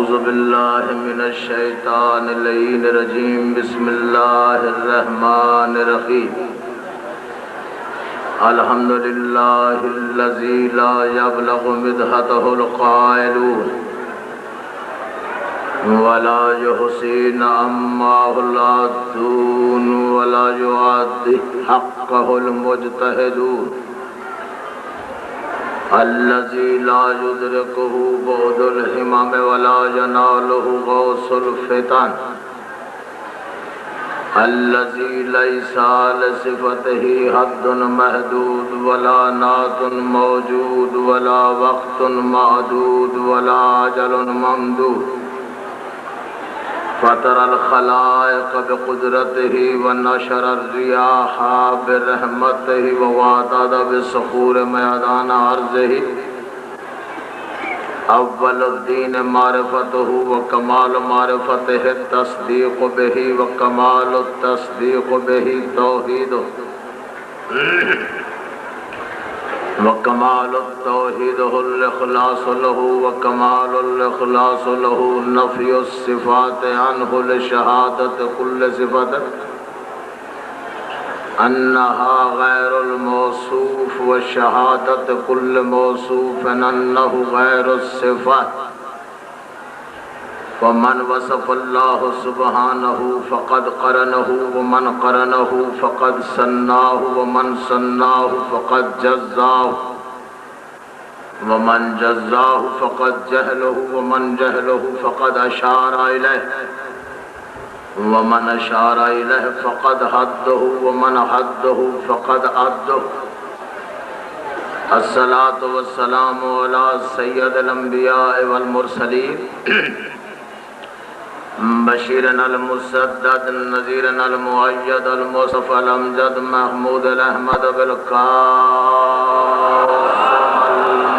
اعوذ باللہ من الشیطان اللعین الرجیم بسم اللہ الرحمن الرحیم الحمدللہ الذی لا یبلغ مدحتہ القائلون ولا یحصی نعمہ العادون ولا یعد حقہ المجتہدون الذي لا يدركه بعد الهمم ولا يناله غوث الفتن الذي ليس لصفته حد محدود ولا نعت موجود ولا وقت معدود ولا أجل ممدود فطر الخلائق بقدرته ونشر الرياح برحمته ووعد بسخور ميدان عرضه اول الدين معرفته وكمال معرفته التصديق به وكمال التصديق به توحيده وكمال التوحيد الإخلاص له وكمال الإخلاص له نفي الصفات عنه لشهادة كل صفة أنها غير الموصوف وشهادة كل موصوف أنه غير الصفات ومن وصف الله سبحانه فقد قرنه ومن قرنه فقد سناه ومن سناه فقد جزاه ومن جزاه فقد جهله ومن جهله فقد أشار إليه ومن أشار إليه فقد حده ومن حده فقد أده الصلاة والسلام على سيد الأنبياء والمرسلين بشيرنا المسدد نذيرنا المؤيد المصطفى الأمجد محمود الأحمد بالقاسم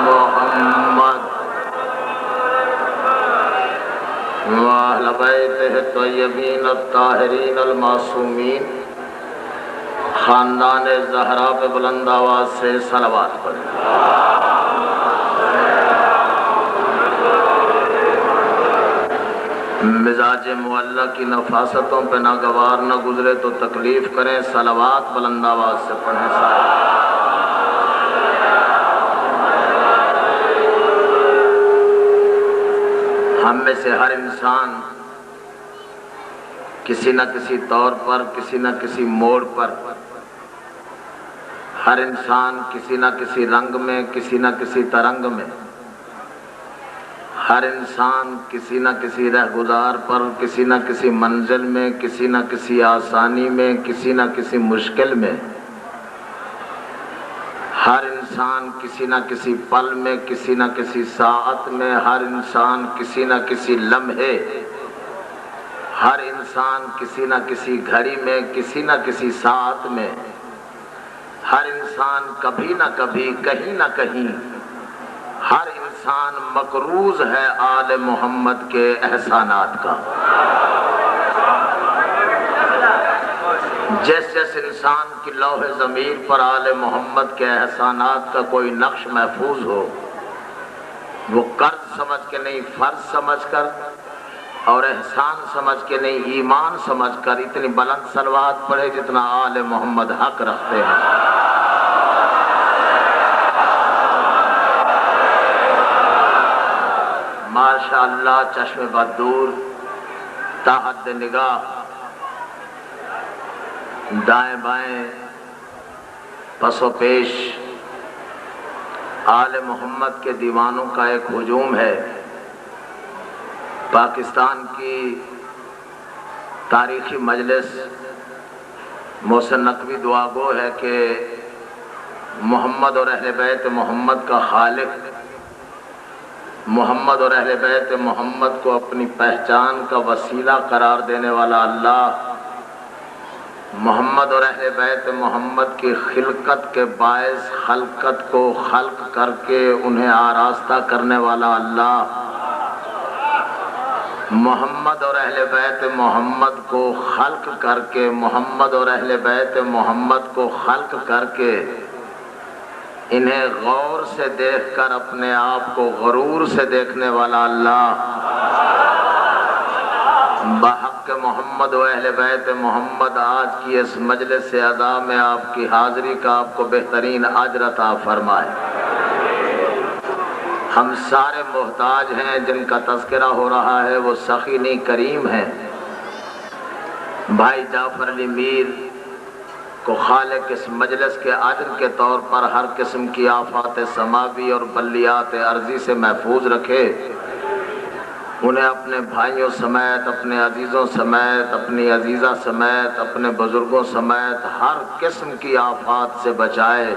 المحمد وأهل بيته الطيبين الطاهرين المعصومين خاندان زہرا پہ بلند آواز سے صلوات پڑھیں مزاج معلّہ کی نفاستوں پہ ناگوار نہ گزرے تو تکلیف کریں صلوات بلند آواز سے پڑھیں ہم میں سے ہر انسان کسی نہ کسی طور پر کسی نہ کسی موڑ پر ہر انسان کسی نہ کسی رنگ میں کسی نہ کسی ترنگ میں ہر انسان کسی نہ کسی رہگزار پر کسی نہ کسی منزل میں کسی نہ کسی آسانی میں کسی نہ کسی مشکل میں ہر انسان کسی نہ کسی پل میں کسی نہ کسی ساعت میں ہر انسان کسی نہ کسی لمحے ہر انسان کسی نہ کسی گھڑی میں کسی نہ کسی ساعت میں ہر انسان کبھی نہ کبھی کہیں نہ کہیں ہر انسان مقروض ہے آل محمد کے احسانات کا جس جس انسان کی لوح ضمیر پر آل محمد کے احسانات کا کوئی نقش محفوظ ہو وہ قرض سمجھ کے نہیں فرض سمجھ کر اور احسان سمجھ کے نہیں ایمان سمجھ کر اتنی بلند صلوات پڑھے جتنا آل محمد حق رکھتے ہیں ماشاءاللہ چشم بدور تا حد نگاہ دائیں بائیں پس و پیش آل محمد کے دیوانوں کا ایک ہجوم ہے پاکستان کی تاریخی مجلس محسن نقوی دعا گو ہے کہ محمد اور اہل بیت محمد کا خالق محمد اور اہل بیت محمد کو اپنی پہچان کا وسیلہ قرار دینے والا اللہ محمد اور اہل بیت محمد کی خلقت کے باعث خلقت کو خلق کر کے انہیں آراستہ کرنے والا اللہ محمد اور اہل بیت محمد کو خلق کر کے محمد اور اہل بیت محمد کو خلق کر کے انہیں غور سے دیکھ کر اپنے آپ کو غرور سے دیکھنے والا اللہ بحق محمد و اہل بیت محمد آج کی اس مجلس ادا میں آپ کی حاضری کا آپ کو بہترین اجر عطا فرمائے۔ ہم سارے محتاج ہیں، جن کا تذکرہ ہو رہا ہے وہ سخی نہیں کریم ہیں۔ بھائی جعفر علی میر کو خالق اس مجلس کے اجر کے طور پر ہر قسم کی آفات سماوی اور بلیات ارضی سے محفوظ رکھے، انہیں اپنے بھائیوں سمیت، اپنے عزیزوں سمیت، اپنی عزیزہ سمیت، اپنے بزرگوں سمیت ہر قسم کی آفات سے بچائے۔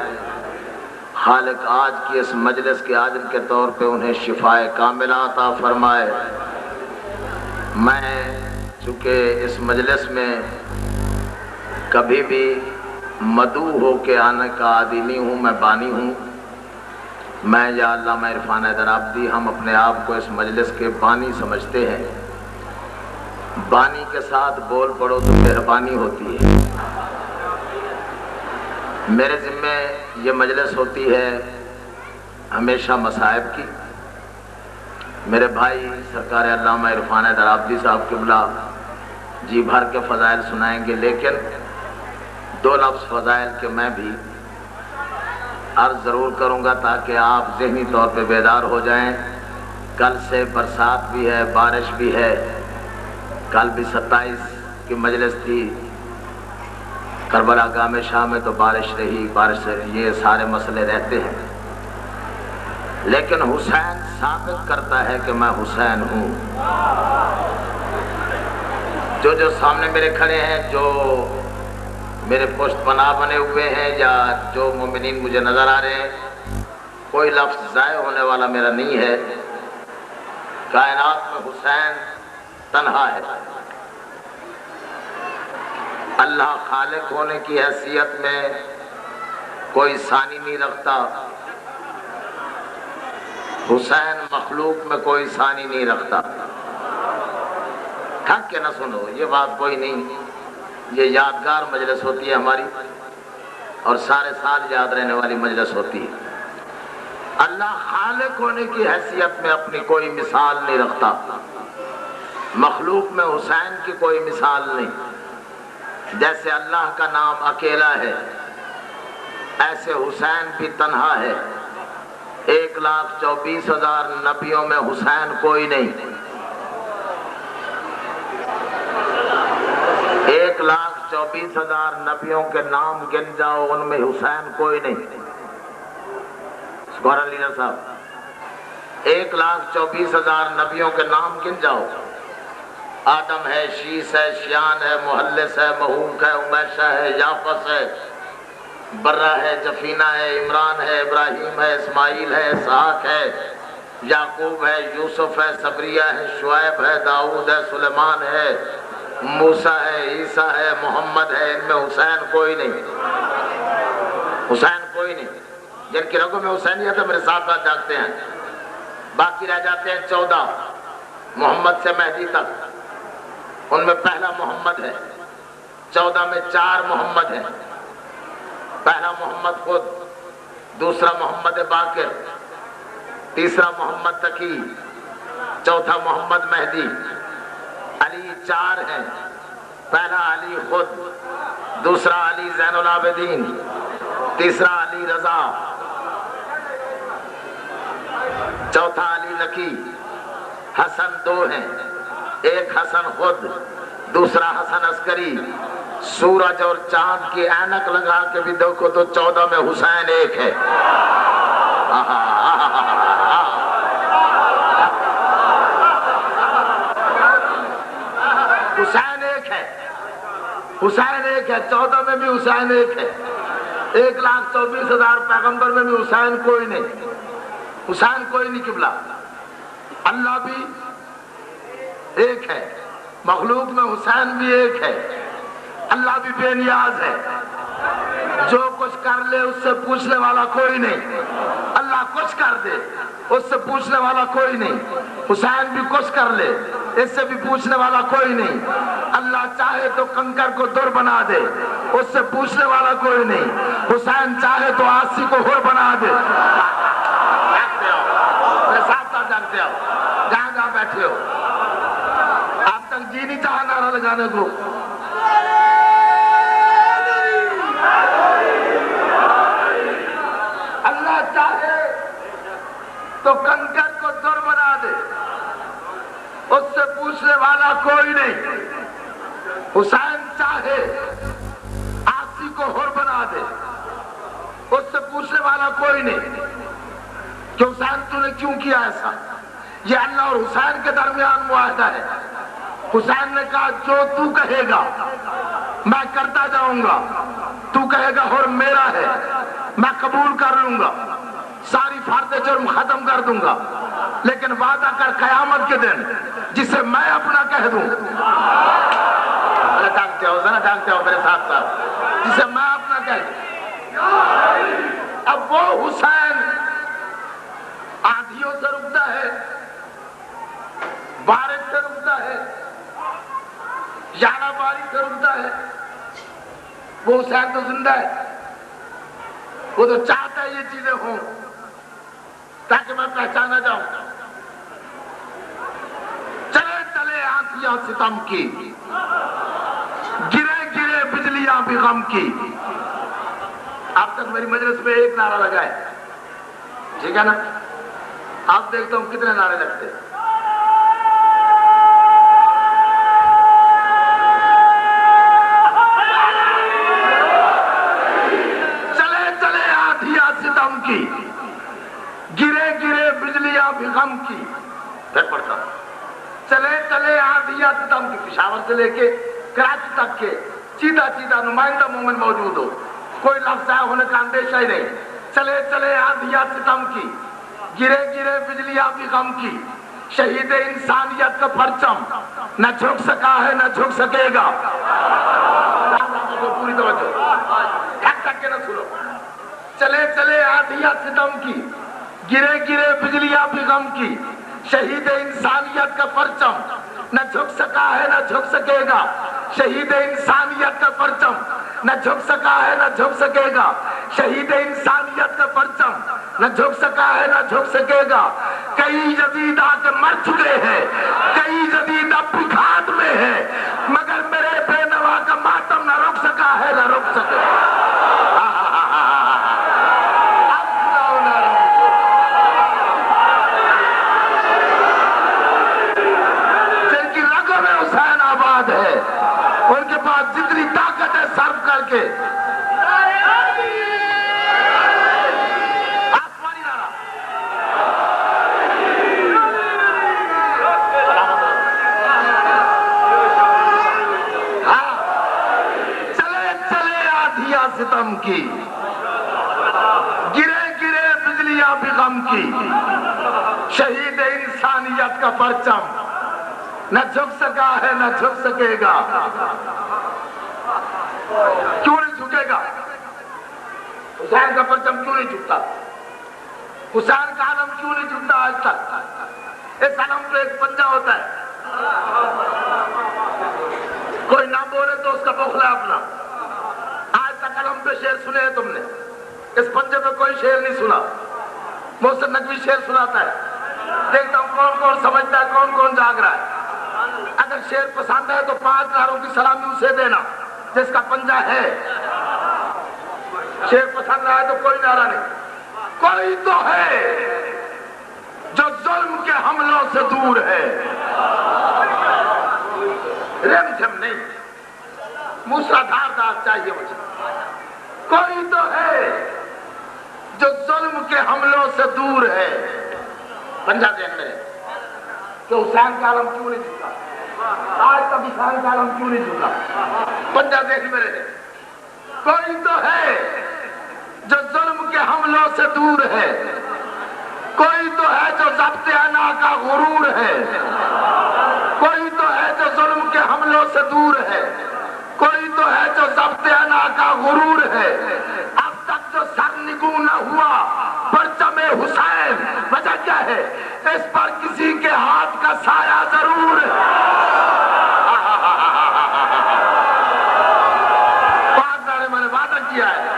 خالق آج کی اس مجلس کے اجر کے طور پہ انہیں شفائے کاملہ عطا فرمائے۔ میں چونکہ اس مجلس میں کبھی بھی مدعو ہو کے آنے کا عادی نہیں ہوں، میں بانی ہوں۔ میں یا علامہ عرفان حیدر عابدی ہم اپنے آپ کو اس مجلس کے بانی سمجھتے ہیں۔ بانی کے ساتھ بول پڑو تو مہربانی ہوتی ہے۔ میرے ذمہ یہ مجلس ہوتی ہے ہمیشہ مصائب کی۔ میرے بھائی سرکار علامہ عرفان حیدر عابدی صاحب قبلہ جی بھر کے فضائل سنائیں گے، لیکن دو لفظ فضائل کے میں بھی عرض ضرور کروں گا تاکہ آپ ذہنی طور پہ بیدار ہو جائیں۔ کل سے برسات بھی ہے، بارش بھی ہے۔ کل بھی 27 کی مجلس تھی، کربلا گام شاہ میں تو بارش رہی، بارش سے یہ سارے مسئلے رہتے ہیں، لیکن حسین ثابت کرتا ہے کہ میں حسین ہوں۔ جو سامنے میرے کھڑے ہیں، جو میرے پشت پناہ بنے ہوئے ہیں، یا جو مومنین مجھے نظر آ رہے ہیں، کوئی لفظ ضائع ہونے والا میرا نہیں ہے۔ کائنات میں حسین تنہا ہے۔ اللہ خالق ہونے کی حیثیت میں کوئی ثانی نہیں رکھتا، حسین مخلوق میں کوئی ثانی نہیں رکھتا۔ تھک کے نہ سنو، یہ بات کوئی نہیں، یہ یادگار مجلس ہوتی ہے ہماری، اور سارے سال یاد رہنے والی مجلس ہوتی ہے۔ اللہ خالق ہونے کی حیثیت میں اپنی کوئی مثال نہیں رکھتا، مخلوق میں حسین کی کوئی مثال نہیں۔ جیسے اللہ کا نام اکیلا ہے، ایسے حسین بھی تنہا ہے۔ 1,24,000 نبیوں میں حسین کوئی نہیں۔ 1,24,000 نبیوں کے نام گن جاؤ، ان میں حسین کوئی نہیں۔ سکورن لیڈر صاحب، 1,24,000 نبیوں کے نام گن جاؤ۔ آدم ہے، شیس ہے، شیان ہے، محلس ہے، محوق ہے، امیشہ ہے، یافس ہے، برہ ہے، جفینہ ہے، عمران ہے، ابراہیم ہے، اسماعیل ہے، اسحاق ہے، یعقوب ہے، یوسف ہے، صبریہ ہے، شعیب ہے، داؤد ہے، سلیمان ہے، موسیٰ ہے، عیسیٰ ہے، محمد ہے۔ ان میں حسین کوئی نہیں، حسین کوئی نہیں۔ جن کی رگوں میں حسینیت ہے میرے ساتھ ساتھ جاگتے ہیں۔ باقی رہ جاتے ہیں 14 محمد سے مہدی تک، ان میں پہلا محمد ہے۔ 14 میں 4 محمد ہیں۔ پہلا محمد خود، دوسرا محمد باقر، تیسرا محمد تقی، چوتھا محمد مہدی۔ علی 4 ہیں، پہلا علی خود، دوسرا علی زین العابدین، تیسرا علی رضا، چوتھا علی نقی۔ حسن 2 ہیں، ایک حسن خود، دوسرا حسن عسکری۔ سورج اور چاند کی اینک لگا کے بھی دیکھو تو 14 میں حسین ایک ہے۔ حسین ایک ہے، حسین ایک ہے، 14 میں بھی حسین ایک ہے۔ 1,24,000 پیغمبر میں بھی حسین کوئی نہیں، حسین کوئی نہیں قبلہ۔ اللہ بھی ایک ہے، مخلوق میں حسین بھی ایک ہے۔ اللہ بھی بے نیاز ہے، جو کچھ کر لے اس سے پوچھنے والا کوئی نہیں۔ اللہ کچھ کر دے اس سے پوچھنے والا کوئی نہیں۔ حسین بھی کچھ کر لے اس سے بھی پوچھنے والا کوئی نہیں۔ اللہ چاہے تو کنکر کو در بنا دے، اس سے پوچھنے والا کوئی نہیں۔ حسین چاہے تو آسی کو ہور بنا دے۔ جاگتے ہو میرے ساتھ ساتھ، جاگتے ہو جہاں جہاں بیٹھے ہو، آپ تک جی نہیں چاہا نعرہ لگانے کو. اللہ چاہے تو کنکر کو در بنا دے، اس سے پوچھنے والا کوئی نہیں. حسین چاہے آسی کو ہور بنا دے، اس سے پوچھنے والا کوئی نہیں کہ حسین تو نے کیوں کیا ایسا. یہ اللہ اور حسین کے درمیان معاہدہ ہے. حسین نے کہا جو تو کہے گا میں کرتا جاؤں گا، تو کہے گا ہور میرا ہے میں قبول کر لوں گا، ساری فرد جرم ختم کر دوں گا، لیکن وعدہ کر قیامت کے دن جسے میں اپنا کہہ دوں. ڈانگتے ہو ذرا، ڈانگتے ہو میرے ساتھ ساتھ، جسے میں اپنا کہہ دوں. اب وہ حسین آندھیوں سے رکتا ہے، بارش سے رکتا ہے، ژالہ باری سے رکتا ہے. وہ حسین تو زندہ ہے، وہ تو چاہتا ہے یہ چیزیں ہوں تاکہ میں پہچانا جاؤں. چلے چلے آندھیاں ستم کی، گرے گرے بجلیاں بھی غم کی. اب تک میری مجلس میں ایک نعرہ لگا ہے، ٹھیک ہے نا؟ آپ دیکھتا ہوں کتنے نعرے لگتے. چلے چلے آندھیاں ستم کی، گرے گرے بجلیاں بھی غم کی. پھر پڑھتا ہوں. چلے چلے آندھیاں ستم کی، پشاور سے لے کے کراچی تک کے چیدہ چیدہ نمائندہ مومن موجود ہو، کوئی لفظ ضائع ہونے کا اندیشہ ہی نہیں. چلے چلے آندھیاں ستم کی، گرے گرے بجلیاں بھی غم کی. شہید انسانیت کا پرچم نہ جھک سکا ہے نہ جھک سکے گا. پوری توجہ ٹھک ٹھک کے نہ سنو. چلے چلے آندھیاں ستم کی، گرے گرے بجلیاں بھی غم کی. شہید انسانیت کا پرچم نہ جھک سکا ہے نہ جھک سکے گا. شہید انسانیت کا پرچم نہ جھک سکا ہے نہ جھک سکے گا. شہید انسانیت کا پرچم نہ جھک سکا ہے نہ جھک سکے گا. کئی جدید آ کے مر چکے ہیں، کئی جدید اب بھی گھاٹ میں ہے، مگر میرے بے نوا کا ماتم نہ رک سکا ہے نہ رک سکے. جن کی رگوں میں حسین آباد ہے، ان کے پاس جتنی طاقت ہے صرف کر کے آسمانی نعرہ. ہاں چلے چلے آندھیاں ستم کی، گرے گرے بجلیاں بھی غم کی. شہید انسانیت کا پرچم نہ جھک سکا ہے نہ جھک سکے گا. کیوں نہیں جھکے گا؟ حسین کا پرچم کیوں نہیں جھکتا؟ حسین کا علم کیوں نہیں جھکتا آج تک؟ اس علم پہ ایک پنجہ ہوتا ہے، کوئی نہ بولے تو اس کا بخلا اپنا. آج تک علم پہ شعر سنے ہیں تم نے، اس پنجے پہ کوئی شعر نہیں سنا. محسن نقوی شعر سناتا ہے، دیکھتا ہوں کون کون سمجھتا ہے، کون کون جاگ رہا ہے. اگر شعر پسند ہے تو 5 نعروں کی سلامی اسے دینا جس کا پنجہ ہے. شعر پسند نہ ہے تو کوئی نعرہ نہیں. کوئی تو ہے جو ظلم کے حملوں سے دور ہے. رم جھم نہیں، موسیٰ دھار دار چاہیے مجھے. کوئی تو ہے جو ظلم کے حملوں سے دور ہے. پنجہ ذہن میں کہ حسین کا علم کیوں نہیں جھکا؟ آج تک حسین کا علم کیوں نہیں جھکا؟ پنجہ ذہن میں رہے. کوئی تو ہے جو ظلم کے حملوں سے دور ہے. کوئی تو ہے جو ضبط انا کا غرور ہے. کوئی تو ہے جو ظلم کے حملوں سے دور ہے. کوئی تو ہے جو ضبط انا کا غرور ہے. اب تک جو سرنگوں نہ ہوا پرچم حسین، وجہ کیا ہے؟ اس پر کسی کے ہاتھ کا سایہ ضرور ہے. 5 نعرے میں نے وعدہ کیا ہے.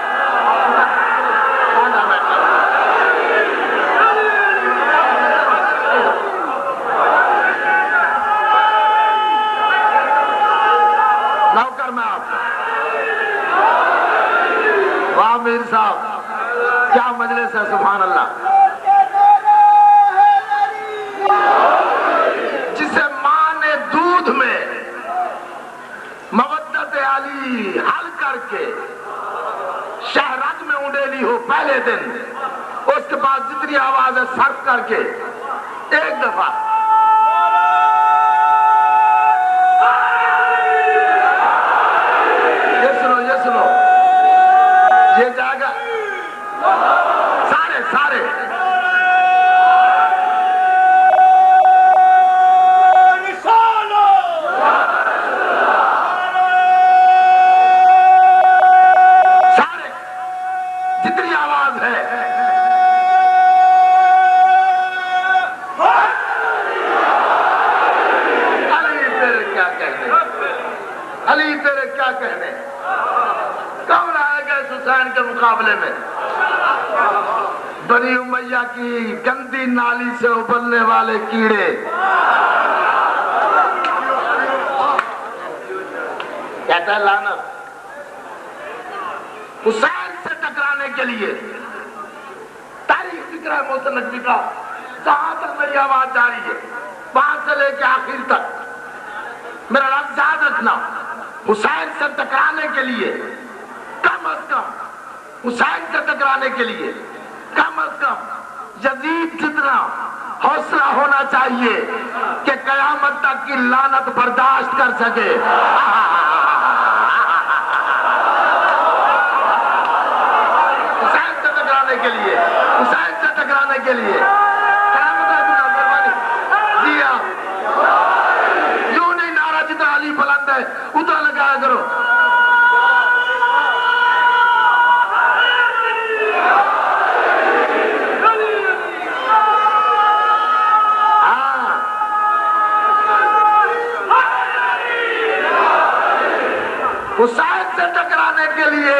پہلے دن اس کے بعد جتنی آواز ہے صرف کر کے ایک دفعہ یہ سنو یہ جائے گا سارے سارے جتنی آواز ہے علی تیرے کیا کہنے کون آئے گا اس حسین کے مقابلے میں بنی امیہ کی گندی نالی سے ابلنے والے کیڑے کہتا ہے لعنت حسین سے ٹکرانے کے لیے تاریخ ذکر ہے محسن نقوی کا جہاں تک میری آواز جاری ہے وہاں سے لے کے آخر تک میرا لفظ یاد رکھنا حسین سے ٹکرانے کے لیے کم از کم حسین سے ٹکرانے کے لیے کم از کم یزید جتنا حوصلہ ہونا چاہیے کہ قیامت تک کی لعنت برداشت کر سکے حسین سے ٹکرانے کے لیے حسین سے ٹکرانے کے لیے یوں نہیں نعرہ جتنا علی بلند ہے اتنا لگایا کرو حسین سے ٹکرانے کے لیے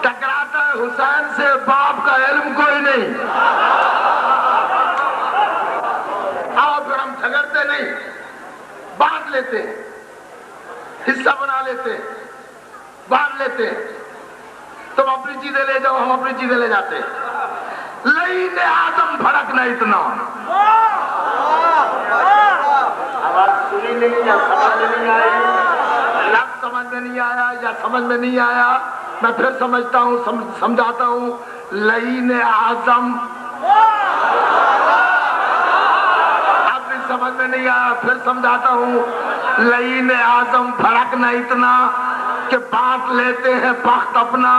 ٹکراتا ہے حسین سے باپ کا علم کوئی نہیں آؤ پھر ہم جھگڑتے نہیں بانٹ لیتے حصہ بنا لیتے بانٹ لیتے تم اپنی چیزیں لے جاؤ ہم اپنی چیزیں لے جاتے لعین اعظم بھڑکنا اتنا آواز سنی نہیں یا سمجھ نہیں آئی لفظ سمجھ میں نہیں آیا یا سمجھ میں نہیں آیا میں پھر سمجھتا ہوں سمجھاتا ہوں لعین اعظم اب بھی سمجھ میں نہیں آیا پھر سمجھاتا ہوں لعین اعظم بھڑکنا اتنا کہ بانٹ لیتے ہیں بخت اپنا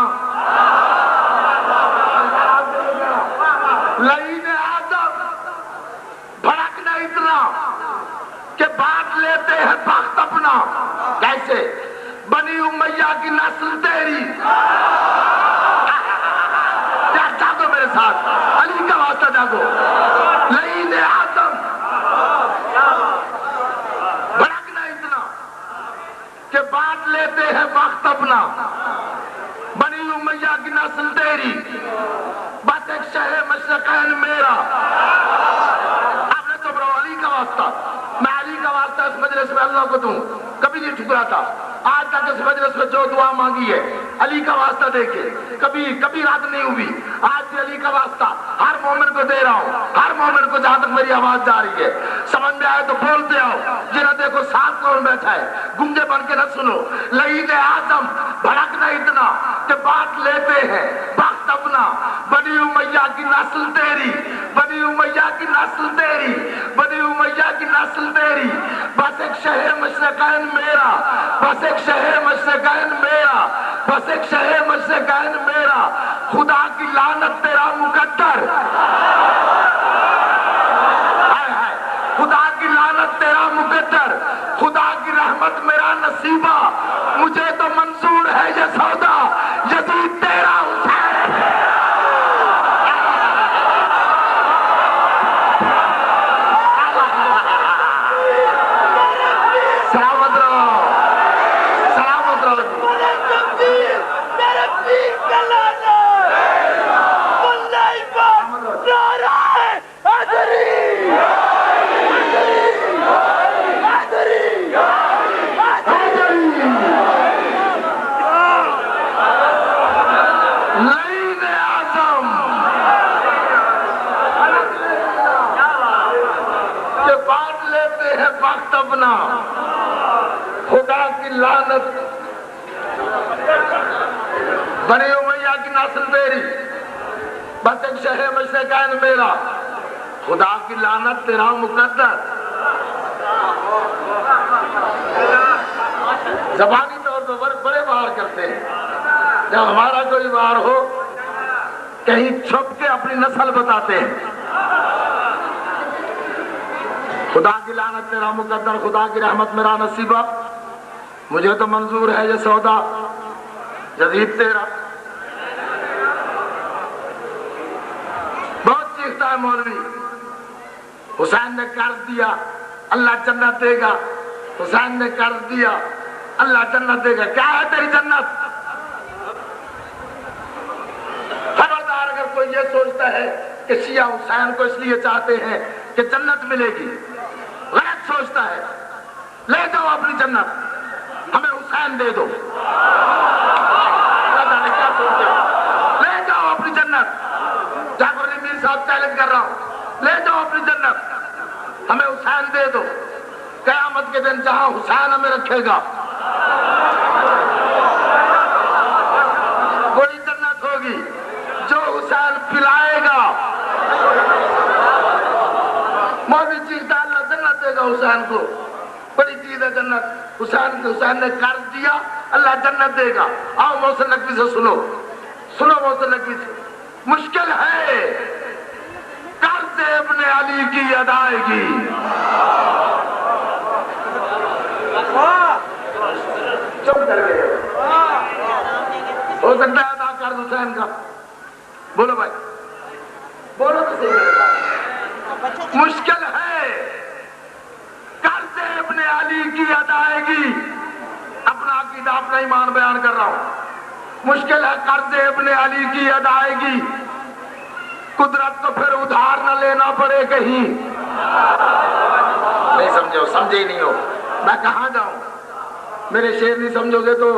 لعین اعظم بھڑکنا اتنا کہ بانٹ لیتے ہیں بخت اپنا کیسے بنی امیہ کی نسل تیری جاگو میرے ساتھ علی کا واسطہ جاگو لعین اعظم بھڑکنا اتنا کہ بانٹ لیتے ہیں وقت اپنا بنی امیہ کی نسل تیری بس ایک شہ مشرقین میرا آپ نے تو برو علی کا واسطہ میں علی کا واسطہ اس مجلس میں اللہ کو دوں کبھی نہیں ٹھکرا تھا آج تک اس مجلس میں جو دعا مانگی ہے علی کا واسطہ دے کے کبھی رد نہیں ہوئی آج بھی علی کا واسطہ ہر مومن کو دے رہا ہوں ہر مومن کو جہاں تک میری آواز جا رہی ہے سمجھ میں آئے تو بولتے آؤ جنہیں دیکھو ساتھ کون بیٹھا ہے گنگے بن کے نہ سنو لعین اعظم بھڑکنا اتنا کہ بانٹ لیتے ہیں وقت اپنا بنی امیہ کی نسل تیری بنی امیہ کی نسل تیری بنی امیہ کی نسل تیری بس ایک شہر مشرقین میرا بس ایک شہر مشرقین میرا بس ایک شہر مشرقین میرا خدا کی لعنت تیرا مقدر خدا کی لعنت تیرا مقدر خدا کی رحمت میرا نصیبہ مجھے تو منظور ہے یہ سودا یزید تیرا حسین سلامت رہو سلامت رہو نہیں لیتے ہیں وقت اپنا، خدا کی لعنت، بنی امیہ کی نسل میری، بس ایک شہر مشرقین میرا، خدا کی لعنت تیرا مقدس۔ زبانی طور پر بڑے وار کرتے ہیں، جب ہمارا کوئی وار ہو کہیں چھپ کے اپنی نسل بتاتے ہیں۔ خدا کی لعنت تیرا مقدر، خدا کی رحمت میرا نصیبہ، مجھے تو منظور ہے یہ سودا جدید تیرا۔ بہت چیختا ہے مولوی، حسین نے قرض دیا اللہ جنت دے گا، حسین نے قرض دیا اللہ جنت دے گا۔ کیا ہے تیری جنت؟ خبردار اگر کوئی یہ سوچتا ہے کہ شیعہ حسین کو اس لیے چاہتے ہیں کہ جنت ملے گی، غلط سوچتا ہے۔ لے جاؤ اپنی جنت، ہمیں حسین دے دو۔ کیا سوچتے ہو؟ لے جاؤ اپنی جنت، جعفر علی میر صاحب چیلنج کر رہا ہوں، لے جاؤ اپنی جنت، ہمیں حسین دے دو۔ قیامت کے دن جہاں حسین ہمیں رکھے گا وہی جنت ہوگی جو حسین پلائے گا۔ مولوی چیختا اللہ جنت دے گا حسین کو، بڑی چیز ہے جنت۔ حسین نے قرض دیا اللہ جنت دے گا۔ آؤ محسن نقوی سے سنو محسن نقوی سے۔ مشکل ہے قرض ابن علی کی ادائیگی، چپ کر گئے، ہو سکتا ہے ادا قرض حسین کا؟ بولو بھائی، بولو تو صحیح۔ مشکل ہے قرض ابن علی کی ادائیگی، اپنا عقیدہ اپنا ایمان بیان کر رہا ہوں۔ مشکل ہے قرض ابن علی کی ادائیگی، قدرت کو پھر ادھار نہ لینا پڑے کہیں۔ نہیں سمجھو، سمجھے ہی نہیں ہو، میں کہاں جاؤں؟ میرے شعر نہیں سمجھو گے تو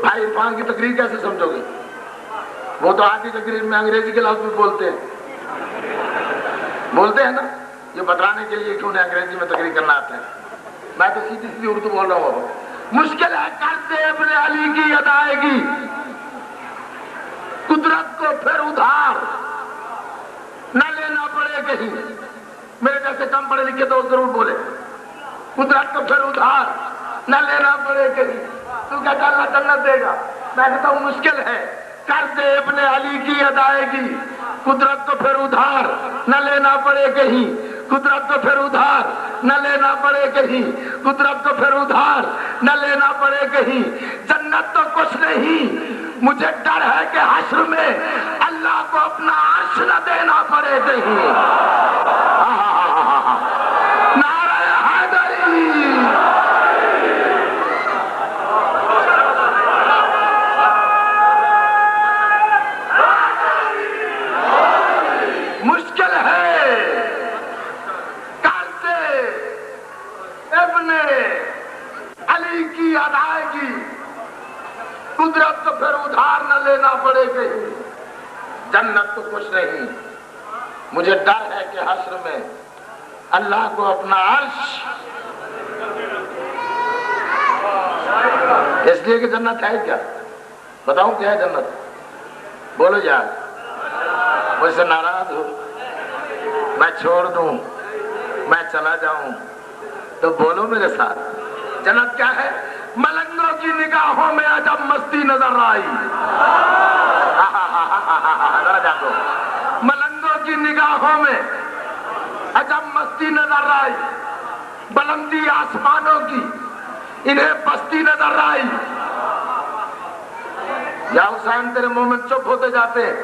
بھائی عرفان کی تقریر کیسے سمجھو گے؟ وہ تو آج کی تقریر میں انگریزی کے لفظ بھی بولتے ہیں نا، یہ بتانے کے لیے کہ انہیں انگریزی میں تقریر کرنا آتا ہے۔ میں تو سیدھی سیدھی اردو بول رہا ہوں۔ مشکل ہے قرض ابن علی کی ادائیگی، قدرت کو پھر ادھار نہ لینا پڑے کہیں۔ میرے جیسے کم پڑھے لکھے تو ضرور بولے، قدرت کو پھر ادھار نہ لینا پڑے کہیں۔ تو کہتا اللہ جنت دے گا، میں کہتا ہوں مشکل ہے قرض ابن علی کی ادائیگی، قدرت کو پھر ادھار نہ لینا پڑے کہیں، قدرت کو پھر ادھار نہ لینا پڑے کہیں، قدرت کو پھر ادھار نہ لینا پڑے کہیں۔ جنت تو کچھ نہیں، مجھے ڈر ہے کہ حشر میں اللہ کو اپنا عرش نہ دینا پڑے کہیں۔ نعرہ حیدری، مشکل ہے قرض ابن علی کی ادائیگی، قدرت کو پھر ادھار نہ لینا پڑے کہیں۔ جنت تو کچھ نہیں، مجھے ڈر ہے کہ حشر میں اللہ کو اپنا عرش، اس لیے کہ جنت ہے کیا؟ بتاؤں کیا ہے جنت؟ بولو یار، مجھ سے ناراض ہو، میں چھوڑ دوں، میں چلا جاؤں تو بولو میرے ساتھ، جنت کیا ہے؟ ملنگوں کی نگاہوں میں عجب مستی نظر آئی۔ ملنگوں کی نگاہوں میں عجب مستی نظر آئی، بلندی آسمانوں کی انہیں پستی نظر آئی۔ یا حسین تیرے منہ میں چپ ہوتے جاتے ہیں،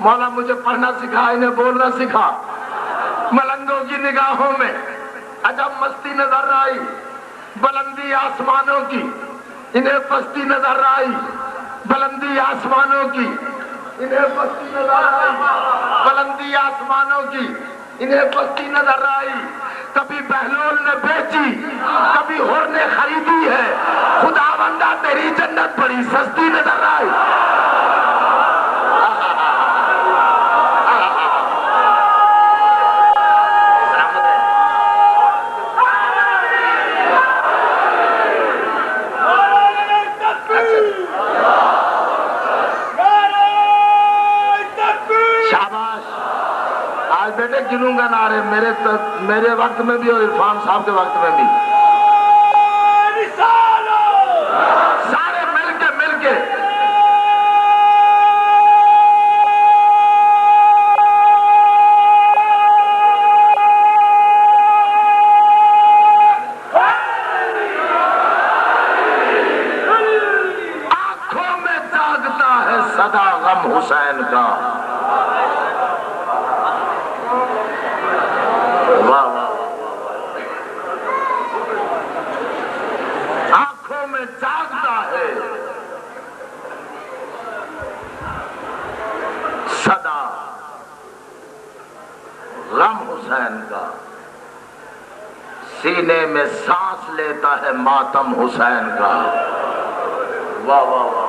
مولا مجھے پڑھنا سکھا، انہیں بولنا سکھا۔ ملنگوں کی نگاہوں میں عجب مستی نظر آئی، بلندی آسمانوں کی انہیں پستی نظر آئی، بلندی آسمانوں کی انہیں پستی نظر آئی، بلندی آسمانوں کی انہیں پستی نظر آئی۔ کبھی بہلول نے بیچی، کبھی ہور نے خریدی ہے، خداوندہ تیری جنت بڑی سستی نظر آئی۔ میرے وقت میں بھی اور عرفان صاحب کے وقت میں بھی سارے مل کے آنکھوں میں جاگتا ہے صدا غم حسین کا. واہ واہ، آنکھوں میں جاگتا ہے صدا غم حسین کا، سینے میں سانس لیتا ہے ماتم حسین کا. واہ واہ واہ،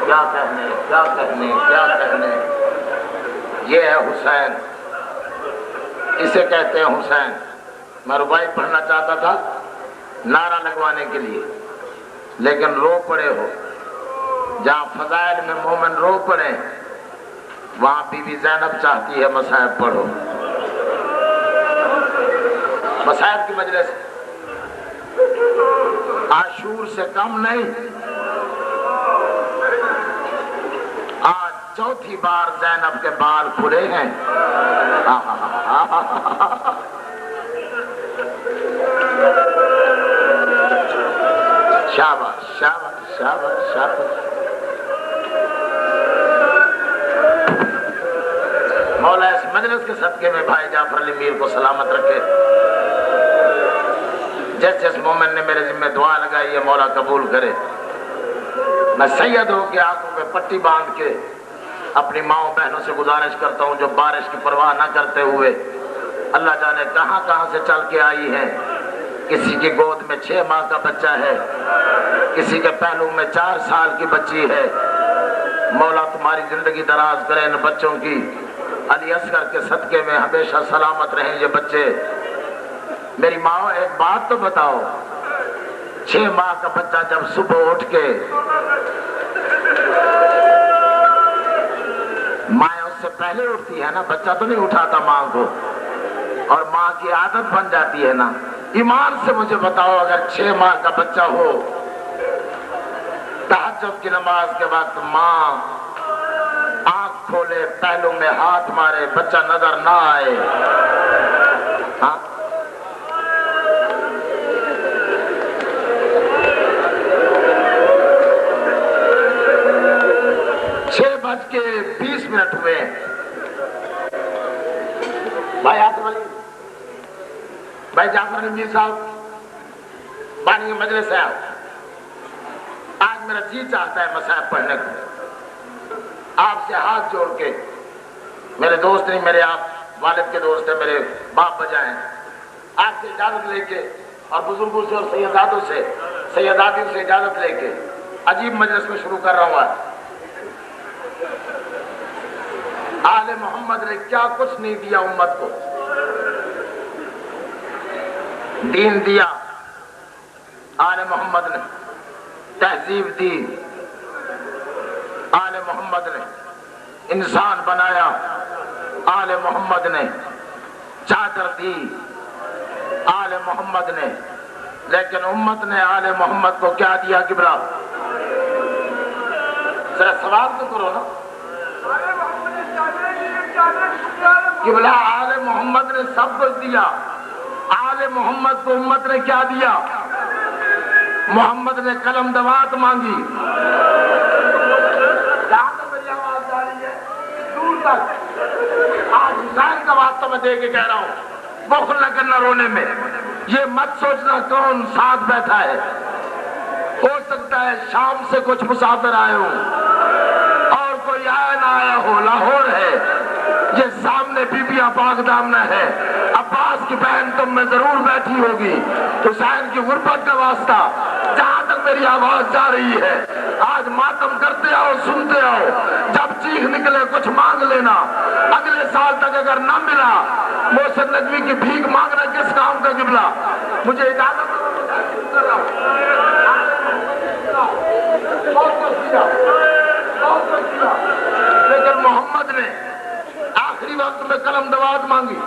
کیا کہنے کیا کہنے کیا کہنے. یہ ہے حسین، اسے کہتے ہیں حسین. میں ربائی پڑھنا چاہتا تھا نعرہ لگوانے کے لیے، لیکن رو پڑے ہو. جہاں فضائل میں مومن رو پڑے وہاں بی بی زینب چاہتی ہے مصائب پڑھو. مصائب کی مجلس عاشور سے کم نہیں. آج چوتھی بار زینب کے بال کھلے ہیں. شاباش شاباش شاباش شاباش. مولا اس مجلس کے صدقے میں بھائی جعفر علی میر کو سلامت رکھے. جس مومن نے میرے ذمہ دعا لگائی ہے مولا قبول کرے. میں سید ہو کے آنکھوں پہ پٹی باندھ کے اپنی ماؤں بہنوں سے گزارش کرتا ہوں جو بارش کی پرواہ نہ کرتے ہوئے اللہ جانے کہاں کہاں سے چل کے آئی ہیں. کسی کی گود میں 6 ماہ کا بچہ ہے، کسی کے پہلو میں 4 سال کی بچی ہے. مولا تمہاری زندگی دراز کرے ان بچوں کی. علی اصغر کے صدقے میں ہمیشہ سلامت رہیں یہ بچے. میری ماں ایک بات تو بتاؤ، 6 ماہ کا بچہ جب صبح اٹھ کے ماں اس سے پہلے اٹھتی ہے نا، بچہ تو نہیں اٹھاتا ماں کو، اور ماں کی عادت بن جاتی ہے نا. ایمان سے مجھے بتاؤ اگر 6 ماہ کا بچہ ہو تہجد کی نماز کے وقت ماں آنکھ کھولے پہلو میں ہاتھ مارے بچہ نظر نہ آئے، ہاں 6:20 ہوئے. بھائی آصف علی، بھائی جعفر علی میر صاحب بانی مجلس ہے. آج میرا جی چاہتا ہے مصائب پڑھنے کو. آپ سے ہاتھ جوڑ کے، میرے دوست نہیں، میرے آپ والد کے دوست ہیں، میرے باپ بجائیں، آپ سے اجازت لے کے اور بزرگوں سے اور سیدادیوں سے اجازت لے کے عجیب مجلس میں شروع کر رہا ہوں. آل محمد نے کیا کچھ نہیں دیا امت کو. دین دیا آل محمد نے، تہذیب دی آل محمد نے، انسان بنایا آل محمد نے، چادر دی آل محمد نے. لیکن امت نے آل محمد کو کیا دیا قبلہ؟ ذرا سوال تو کرو نا. قبلہ آل محمد نے سب کچھ دیا. آل محمد کو امت نے کیا دیا؟ محمد نے قلم دوات مانگی. میری آواز جا رہی ہے دور تک. آج حسین کا واسطہ میں دے کے کہہ رہا ہوں، بخل نہ کرنا رونے میں. یہ مت سوچنا کون ساتھ بیٹھا ہے. ہو سکتا ہے شام سے کچھ مسافر آئے ہوں اور کوئی آیا نہ آیا ہو. لاہور ہے، یہ سامنے بی بیاں پاک دامنہ ہے. عباس کی بہن تم میں ضرور بیٹھی ہوگی. حسین کی غربت کا واسطہ جہاں تک میری آواز جا رہی ہے آج ماتم کرتے آؤ، سنتے آؤ. جب چیخ نکلے کچھ مانگ لینا. اگلے سال تک اگر نہ ملا محسن ندوی کی بھیک مانگنا کس کام کا قبلہ؟ مجھے اجازت کر رہا ہوں. لیکن محمد نے آخری وقت میں قلم دوات مانگی.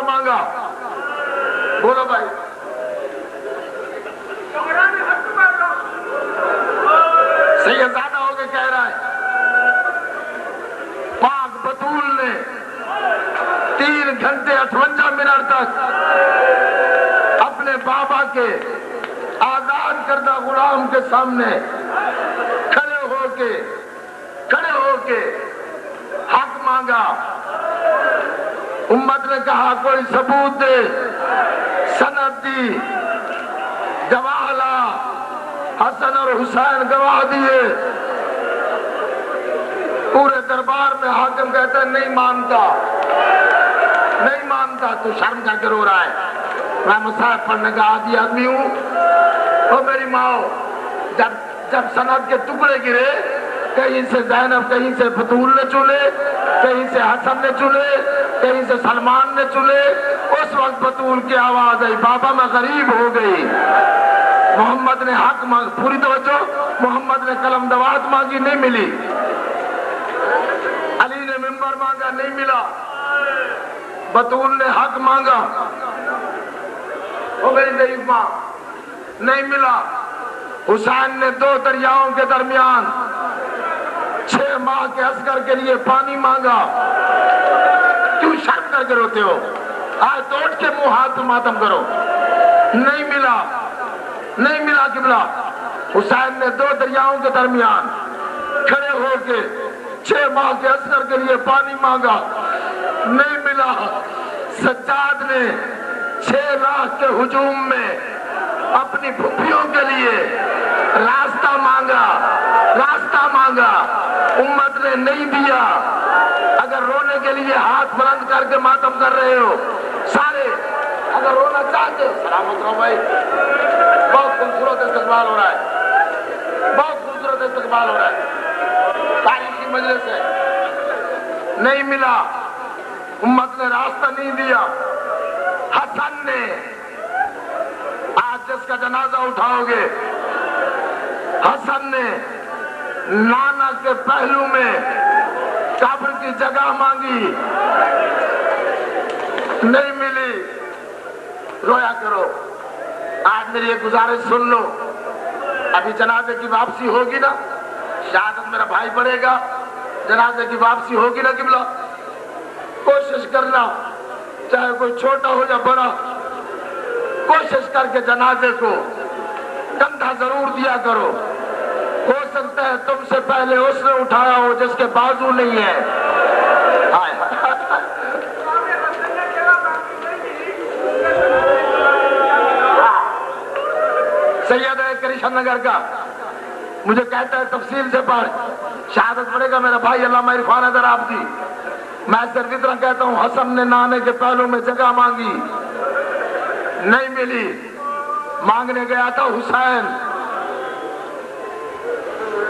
منبر مانگا. بولو بھائی. سیدزادہ ہو کے کہہ رہا ہے پاک بطول نے 3 گھنٹے 58 منٹ تک اپنے بابا کے آزاد کردہ غلام کے سامنے کھڑے ہو کے حق مانگا. امت نے کہا کوئی ثبوت دے، سند دی، گواہ لا. حسن اور حسین گواہ دیے. پورے دربار میں حاکم کہتا ہے نہیں مانتا. تو شرم کر کے رو رہا ہے. میں مصحف پڑھنے کا عادی آدمی ہوں. اور میری ماں جب سند کے ٹکڑے گرے، کہیں سے زینب، کہیں سے بطول نے چلے، کہیں سے حسن نے چلے، کہیں سے سلمان نے چلے، اس وقت بطول کی آواز آئی بابا میں غریب ہو گئی. محمد نے حق مانگ، پوری توجہ، محمد نے قلم دوات مانگی، نہیں ملی. علی نے منبر مانگا، نہیں ملا. بطول نے حق مانگا، وہ میری ضعیف ماں، نہیں ملا. حسین نے 2 دریاؤں کے درمیان 6 ماہ کے عسکر کے لیے پانی مانگا. کیوں شرم کر کے روتے ہو؟ آج توڑ کے منہ ہاتھ پہ ماتم کرو. نہیں ملا قبلہ. حسین نے 2 دریاؤں کے درمیان کھڑے ہو کے 6 ماہ کے عسکر کے لیے پانی مانگا، نہیں ملا. سجاد نے 6 لاکھ کے ہجوم میں اپنی پھپھیوں کے لیے راستہ مانگا. امت نے نہیں دیا. اگر رونے کے لیے ہاتھ بلند کر کے ماتم کر رہے ہو سارے، اگر رونا چاہتے ہو، سلامت رہو بھائی. بہت خوبصورت استقبال ہو رہا ہے. تاریخی مجلس ہے. نہیں ملا. امت نے راستہ نہیں دیا. حسن نے، آج جس کا جنازہ اٹھاؤ گے، حسن نے نانا کے پہلو میں قبر کی جگہ مانگی، نہیں ملی. رویا کرو. آج میری ایک گزارش سن لو. ابھی جنازے کی واپسی ہوگی نا، شہادت میرا بھائی پڑھے گا، جنازے کی واپسی ہوگی نا قبلہ. کوشش کرنا، چاہے کوئی چھوٹا ہو یا بڑا، کوشش کر کے جنازے کو کندھا ضرور دیا کرو. ہو سکتا ہے تم سے پہلے اس نے اٹھایا ہو جس کے بازو نہیں ہے. سید ہے کرشن نگر کا، مجھے کہتا ہے تفصیل سے پڑھ، شہادت پڑھے گا میرا بھائی علامہ عرفان حیدر آبادی. میں صرف اتنا کہتا ہوں حسن نے نانے کے پہلو میں جگہ مانگی، نہیں ملی. مانگنے گیا تھا حسین.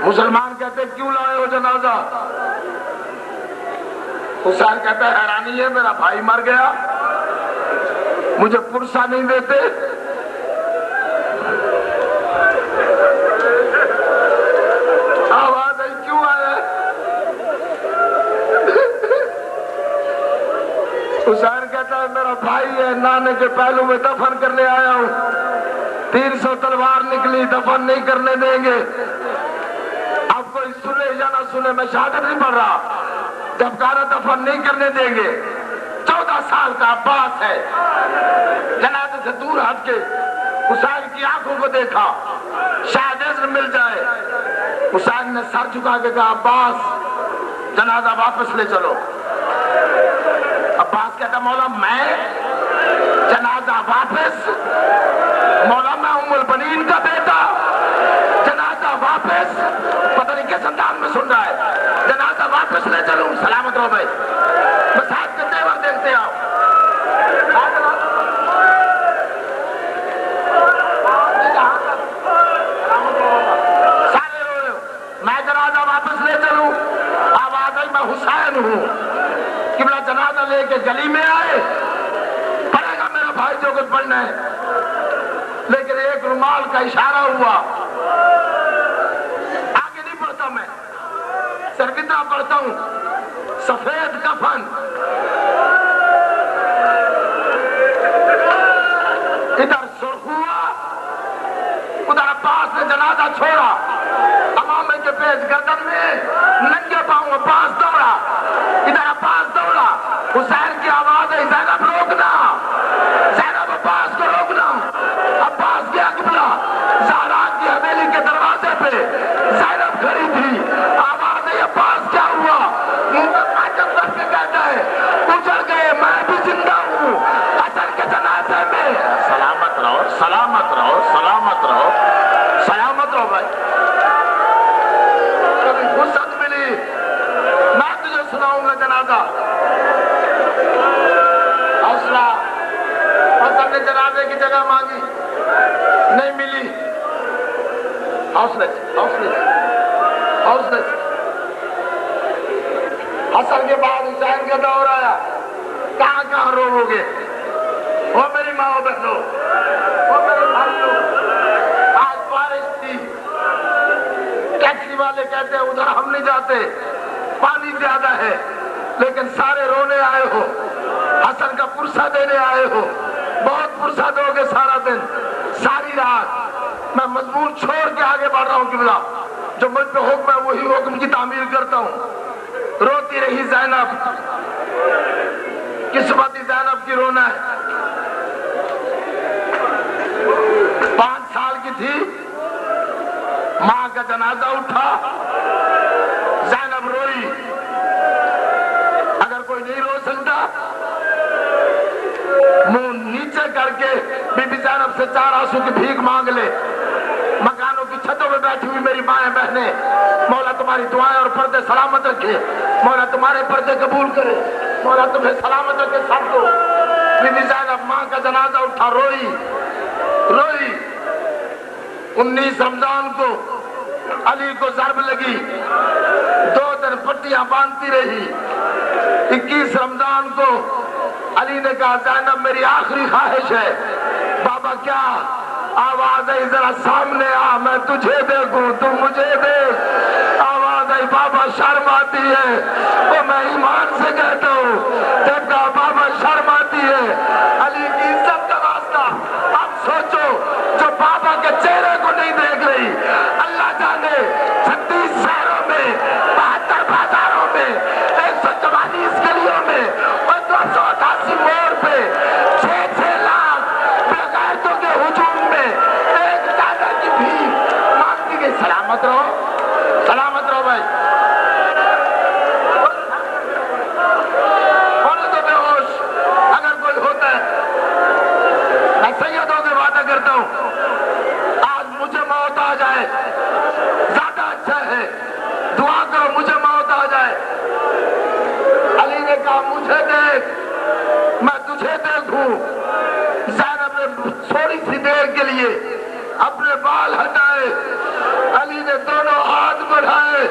مسلمان کہتے کیوں لائے ہو جنازہ؟ حسین کہتا ہے حیرانی ہے، میرا بھائی مر گیا، مجھے پرسہ نہیں دیتے. آواز آئی کیوں آئے؟ حسین کہتا ہے میرا بھائی ہے، نانے کے پہلو میں دفن کرنے آیا ہوں. 300 تلوار نکلی، دفن نہیں کرنے دیں گے. اب کوئی سنے یا نہ سنے، میں شہادت نہیں پڑھ رہا. جب کہا دفن نہیں کرنے دیں گے، 14 سال کا عباس ہے، جنازے سے دور ہٹ کے حسین کی آنکھوں کو دیکھا، شاید عذر مل جائے. حسین نے سر جھکا کے کہا عباس جنازہ واپس لے چلو. عباس کہتا مولا میں جنازہ واپس؟ مولا میں ام البنین کا بیٹا، جنازہ واپس؟ پتہ نہیں کس انداز میں سن رہا ہے. جنازہ واپس لے چلوں. سلامت رہو بھائی. مساجد کے تیور دیکھتے آؤ. سارے رو رہے ہو. میں جنازہ واپس لے چلوں. آواز آئی میں حسین ہوں. قبلہ جنازہ لے کے گلی میں آئے. پڑھے گا میرا بھائی جو کچھ پڑھنا ہے، لیکن ایک رومال کا اشارہ ہوا. آگے نہیں پڑھتا میں، صرف اتنا پڑھتا ہوں سفید کفن جنازہ چھوڑا، امامے کے پیش گردن میں ننگے پاؤں عباس دوڑا، ادھر عباس دوڑا، حسین کی آواز ہے زینب روکنا، زینب عباس کو روکنا، عباس گیا قبلہ، زہرا کی حویلی کے دروازے پہ زینب کھڑی تھی، آواز ہے عباس کیا ہوا؟ منہ پر ماتم کر کے کہتا ہے اجڑ گئے میں بھی زندہ ہوں حسن کے جنازے میں۔ سلامت رہو، سلامت رہو، سلامت رہو، سلامت رہو بھائی۔ کبھی فرصت ملی میں تجھے سناؤں گا جنازہ۔ حوصلہ، حسن نے جنازے کی جگہ مانگی، نہیں ملی، حوصلے سے، حوصلے سے، حوصلے سے۔ حسن کے بعد حسین کا دور آیا، کہاں کہاں رو گے؟ وہ میری ماں و بہنوں، وہ میرے بھائیوں، آج بارش تھی، ٹیکسی والے کہتے ہیں ادھر ہم نہیں جاتے، پانی زیادہ ہے، لیکن سارے رونے آئے ہو، حسن کا پرسہ دینے آئے ہو، بہت پرسہ دو گے سارا دن، ساری رات۔ میں مضمون چھوڑ کے آگے بڑھ رہا ہوں قبلہ، جو مجھ پہ حکم ہے وہی حکم کی تعمیر کرتا ہوں۔ روتی رہی زینب، قسمت زینب کی رونا ہے۔ 5 سال کی تھی، ماں کا جنازہ اٹھا، زینب روئی۔ اگر کوئی نہیں رو سکتا منہ نیچے کر کے بی بی زینب سے 4 آنسو کی بھیک مانگ لے۔ مکانوں کی چھتوں میں بیٹھی ہوئی میری مائیں بہنیں، مولا تمہاری دعائیں اور پردے سلامت رکھے، مولا تمہارے پردے قبول کرے، مولا تمہیں سلامت رکھے سب کو۔ بی بی زینب ماں کا جنازہ اٹھا، روئی روئی۔ 19 رمضان کو علی کو ضرب لگی، 2 دن پٹیاں باندھتی رہی۔ 21 رمضان کو علی نے کہا زینب میری آخری خواہش ہے۔ بابا کیا؟ آواز آئی ذرا سامنے آ، میں تجھے دیکھوں تو مجھے دیکھ۔ آواز آئی بابا شرم آتی ہے، وہ میں ایمان سے کہتا ہوں، جب کہا بابا شرم آتی ہے، علی کی عزت کا واسطہ۔ اب سوچو جو بابا کے چہرے کو نہیں دیکھ رہی، اللہ جانے 36 شہروں میں، 72 بازاروں میں، 144 گلیوں میں اور 288 موڑ پہ 6 لاکھ بغیرتوں کے ہجوم میں ایک دادا کی بھیک مانگتی گئی۔ سلامت رہو، سلامت رہو بھائی۔ ہونے تو بے ہوش اگر کوئی ہوتا ہے، میں سیدوں سے وعدہ کرتا ہوں آج مجھے موت آ جائے زیادہ اچھا ہے، دعا کرو مجھے موت آ جائے۔ علی نے کہا مجھے دیکھ میں تجھے دیکھوں۔ زینب نے تھوڑی سی دیر کے لیے اپنے بال ہٹائے، علی نے دونوں ہاتھ بڑھائے،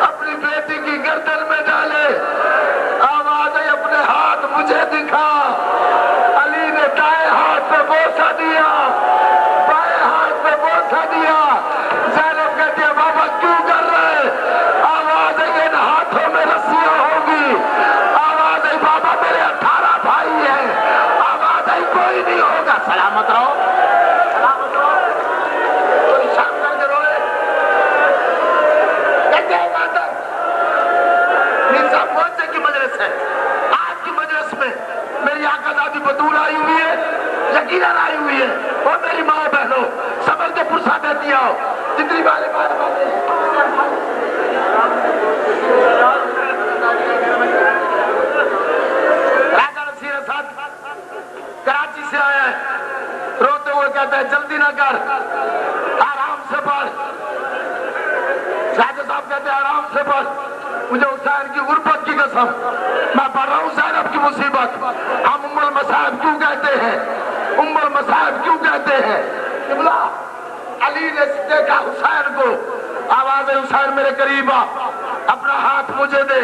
اپنی بیٹی کی گردن میں ڈالے، آواز آئی اپنے ہاتھ مجھے دکھا۔ علی نے دائیں ہاتھ پہ بوسہ دیا، بائیں ہاتھ پہ بوسہ دیا۔ زینب کہتی ہے بابا کیوں کر رہے؟ آواز آئی ان ہاتھوں میں رسیاں ہوگی۔ آواز آئی بابا میرے 18 بھائی ہیں۔ آواز آئی کوئی نہیں ہوگا۔ سلامت رہو، سلامت رہو۔ کوئی شرم کر کے روئے؟ کہتے ہیں مادر مرزا موزے کی مجلس ہے، آج کی مجلس میں میری آقا دادی بطول آئی ہوئی ہے، یقیناً آئی ہوئی ہے، اور میری ماں بہنوں صبر کے پرسہ دیتی آؤ جتنی بار راجہ نصیر اسد کراچی سے آیا ہے، روتے ہوئے کہتا ہے جلدی نہ کر، آرام سے پڑھ۔ راجہ صاحب کہتے ہیں آرام سے پڑھ، مجھے حسین کی غربت کی قسم میں پڑھ رہا ہوں زینب کی مصیبت۔ ہم ام المصائب کیوں کہتے ہیں؟ ام المصائب کیوں کہتے ہیں؟ قبلہ علی نے دیکھا حسین کو، آواز ہے حسین میرے قریب آ، اپنا ہاتھ مجھے دے۔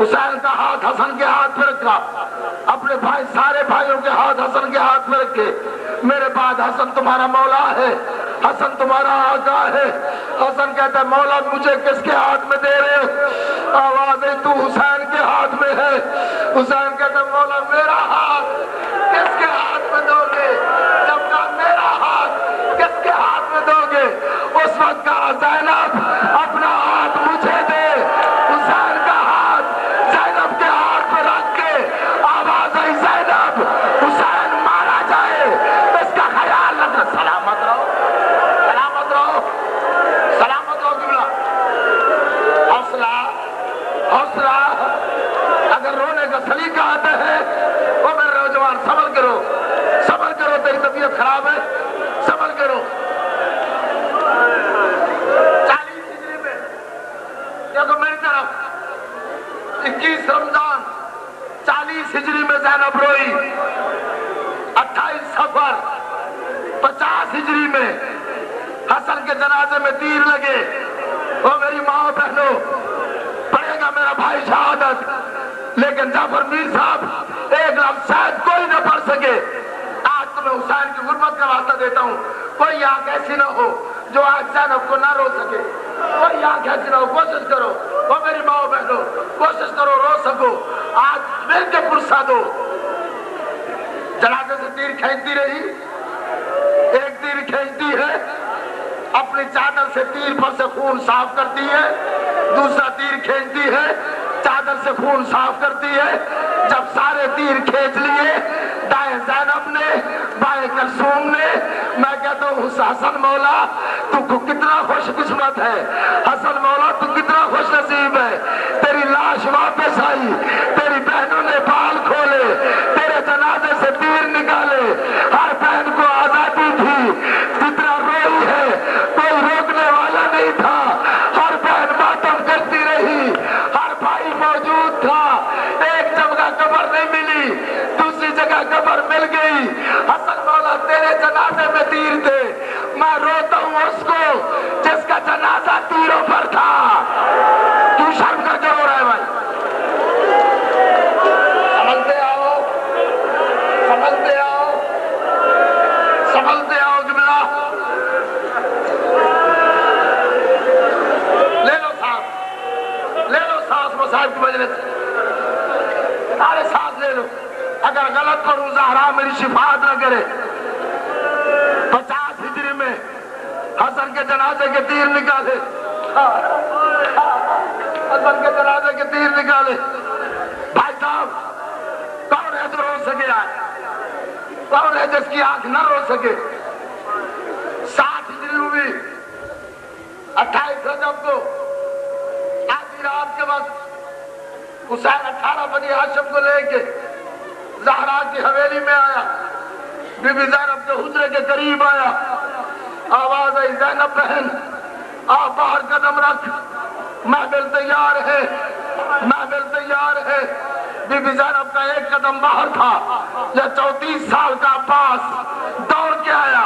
حسین کا ہاتھ حسن کے ہاتھ میں رکھا، اپنے بھائی سارے بھائیوں کے ہاتھ حسن کے ہاتھ میں رکھے۔ میرے بعد حسن تمہارا مولا ہے، حسن تمہارا آقا ہے۔ حسن کہتا ہے مولا مجھے کس کے ہاتھ میں دے رہے؟ آواز ہے تو حسین کے ہاتھ میں ہے۔ حسین کہتا ہے مولا میرا ہاتھ کس کے ہاتھ میں دو گے؟ جب کہا میرا ہاتھ کس کے ہاتھ میں دو گے؟ زینب اپنا ہاتھ مجھے دے. حسین کا ہاتھ زینب کے ہاتھ پہ رکھ کے آواز آئی زینب حسین مارا جائے اس کا خیال رکھنا. سلامت رہو سلامت رہو سلامت رہو. قبلہ حوصلہ حوصلہ. اگر رونے کا سلیقہ آتا ہے وہ میرے نوجوان صبر کرو صبر کرو. تیری طبیعت خراب ہے صبر کرو. 40 ہجری میں دیکھو میری طرف 21 رمضان 40 ہجری میں زینب روئی. 28 صفر 50 ہجری میں حسن کے جنازے میں تیر لگے. وہ میری ماں بہنوں پڑھے گا میرا بھائی شہادت. لیکن جعفر میر صاحب ایک لفظ شاید کوئی نہ پڑھ سکے. آج تو میں حسین کی غربت کا واسطہ دیتا ہوں. کوئی آنکھ ایسی نہ ہو جو آج زینب کو نہ رو سکے. کوئی آنکھ ایسی نہ ہو. کوشش کرو وہ میری ماں بہنوں کوشش کرو رو سکو. آج مل کے پرسا دو. جنازے سے تیر کھینچتی رہی. ایک تیر کھینچتی ہے اپنی چادر سے تیر پر سے خون صاف کرتی ہے. دوسرا تیر کھینچتی ہے چادر سے خون صاف کرتی ہے. جب سارے تیر کھینچ لیے دائیں زینب نے بائیں کلثوم نے. میں کہتا ہوں حسن مولا تو کتنا خوش قسمت ہے. حسن مولا تو کتنا خوش نصیب ہے. تیری لاش واپس آئی. تیری بہنوں نے بال کھولے. تیرے جنازے سے تیر نکالے. ہر بہن کو آزادی تھی. جتنا روئی ہے کوئی روکنے والا نہیں تھا. ہر بہن ماتم کرتی رہی. ہر بھائی موجود تھا. ایک جگہ قبر نہیں ملی دوسری جگہ قبر مل گئی. حسن مولا تیرے جنازے میں تیر تھے. میں روتا ہوں اس کو جس کا جنازہ تیروں پر تھا. تو شرم کر کے رو رہا ہے بھائی. سمجھتے آؤ سمجھتے آؤ سمجھتے آؤ. قبلہ لے لو سانس لے لو سانس. مصاحب کی مجلس سارے سانس لے لو. اگر غلط کروں زہرا میری شفاعت نہ کرے. 50 ہجری میں حسن کے جنازے کے تیر نکالے. حسن کے جنازے کے تیر نکالے. بھائی صاحب کون ہے جو رو سکے؟ آج کون ہے جس کی آنکھ نہ رو سکے؟ 60 ہجری ہوئی 28 رجب کو آدھی رات کے وقت حسین 18 بنی ہاشم کو لے کے زہرا کی حویلی میں آیا. بی بی زینب کے حجرے کے قریب آیا. آواز آئی زینب بہن آپ باہر قدم رکھ. محفل تیار ہے محفل تیار ہے. بی بی زینب کا ایک قدم باہر تھا. یہ 34 سال کا عباس دوڑ کے آیا.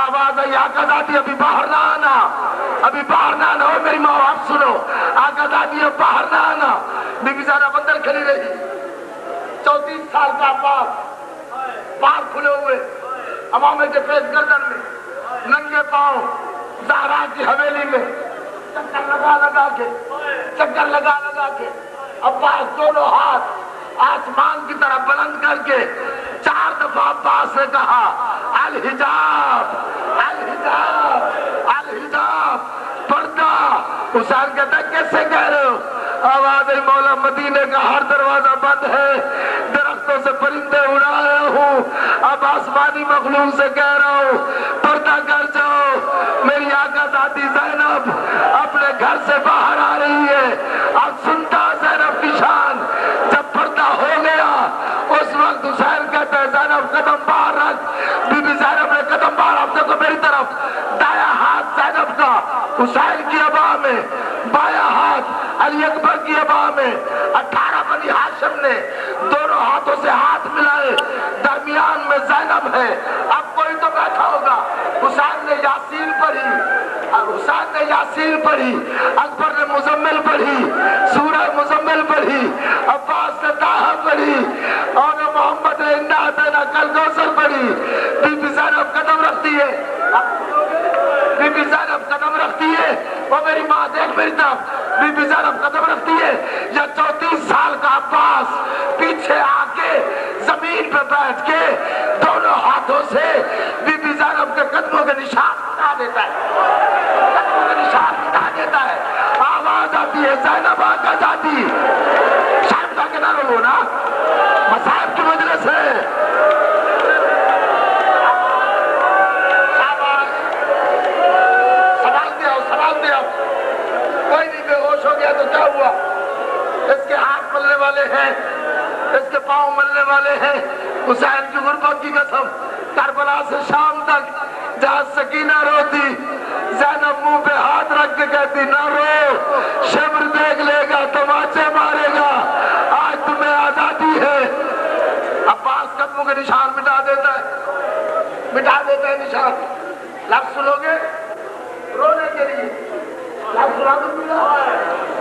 آواز آئی آقا زادی ابھی باہر نہ آنا ابھی باہر نہ آنا. میری ماں آپ سنو آقا زادی اب باہر نہ آنا. بی بی زینب اندر کھڑی رہی. 34 سال کا عباس پار کھلے ہوئے امامے کے پیش گردن میں ننگے پاؤں زہرا کی حویلی میں چکر لگا لگا کے عباس دونوں ہاتھ آسمان کی طرف بلند کر کے 4 دفعہ عباس نے کہا الحجاب الحجاب الحجاب پردہ. حسین کہتا ہے کیسے کہہ رہے ہو؟ آواز مولا مدینے کا ہر دروازہ بند ہے. درختوں سے پرندے اڑا رہا ہوں. اب آسمانی مخلوق سے کہہ رہا ہوں پردہ کر جاؤ. میری آقا ذاتی زینب اپنے گھر سے باہر آ رہی ہے. اب سنتا زینب کی شان. جب پردہ ہو گیا اس وقت حسین کہتا ہے زینب قدم باہر رکھ. بی بی زینب نے قدم باہر. اب دیکھو میری طرف دایا ہاتھ زینب کا حسین کی ابا میں, بایاں ہاتھ علی اکبر کی ابا میں. 18 بنی ہاشم نے دونوں ہاتھوں سے ہاتھ ملائے. درمیان میں زینب ہے. اب کوئی تو بیٹھا ہوگا. حسین نے یاسین پڑھی, حسین نے یاسین پڑھی, اکبر نے مزمل پڑھی, سورہ مزمل پڑھی, عباس نے طٰہٰ پڑھی, اور محمد نے انا اعطیناک الکوثر پڑھی. بی بی زینب قدم رکھتی ہے, بی بی زینب قدم رکھتی ہے. وہ میری ماں دیکھ میری طرف, بی بی زینب قدم رکھتی ہے. یا 34 سال کا عباس پیچھے آ کے زمین پہ بیٹھ کے دونوں ہاتھوں سے بی بی زینب کے قدموں کے نشان ہٹا دیتا ہے. قدموں کے نشان تیار ہو نا، مصائب کی مجلس ہے. سوال دیا کوئی نہیں بے ہوش ہو گیا تو کیا ہوا؟ اس کے ہاتھ ملنے والے ہیں، اس کے پاؤں ملنے والے ہیں. حسین کی غربت کی قسم، کربلا سے شام تک جہاں سکینہ روتی، زینب منہ پہ ہاتھ رکھ کے کہتی نہ رو، شمر دیکھ لے گا تماچے مارے گا، آج تمہیں آزادی ہے. عباس قدموں کے نشان مٹا دیتا ہے نشان. لفظ سنو گے رونے کے لیے، لفظ سنا دوں.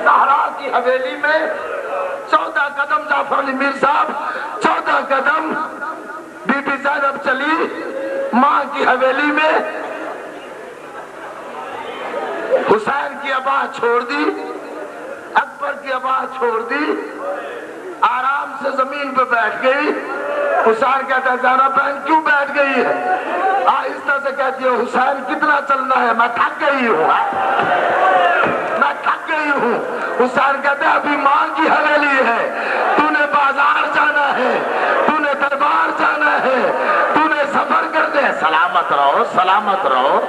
زہرا کی حویلی میں 14 قدم جعفر علی میر صاحب، 14 قدم بی بی زینب چلی ماں کی حویلی میں. حسین کی آواز چھوڑ دی، اکبر کی آواز چھوڑ دی، آرام سے زمین پہ بیٹھ گئی. حسین کہتا ہے زینب بہن کیوں بیٹھ گئی ہے؟ آہستہ سے کہتی ہے حسین کتنا چلنا ہے، میں تھک گئی ہوں. حسین کہتے ہیں ابھی ماں کی حویلی ہے، تو نے بازار جانا ہے، تو نے دربار جانا ہے، تو نے سفر کرنے ہے. سلامت رہو، سلامت رہو،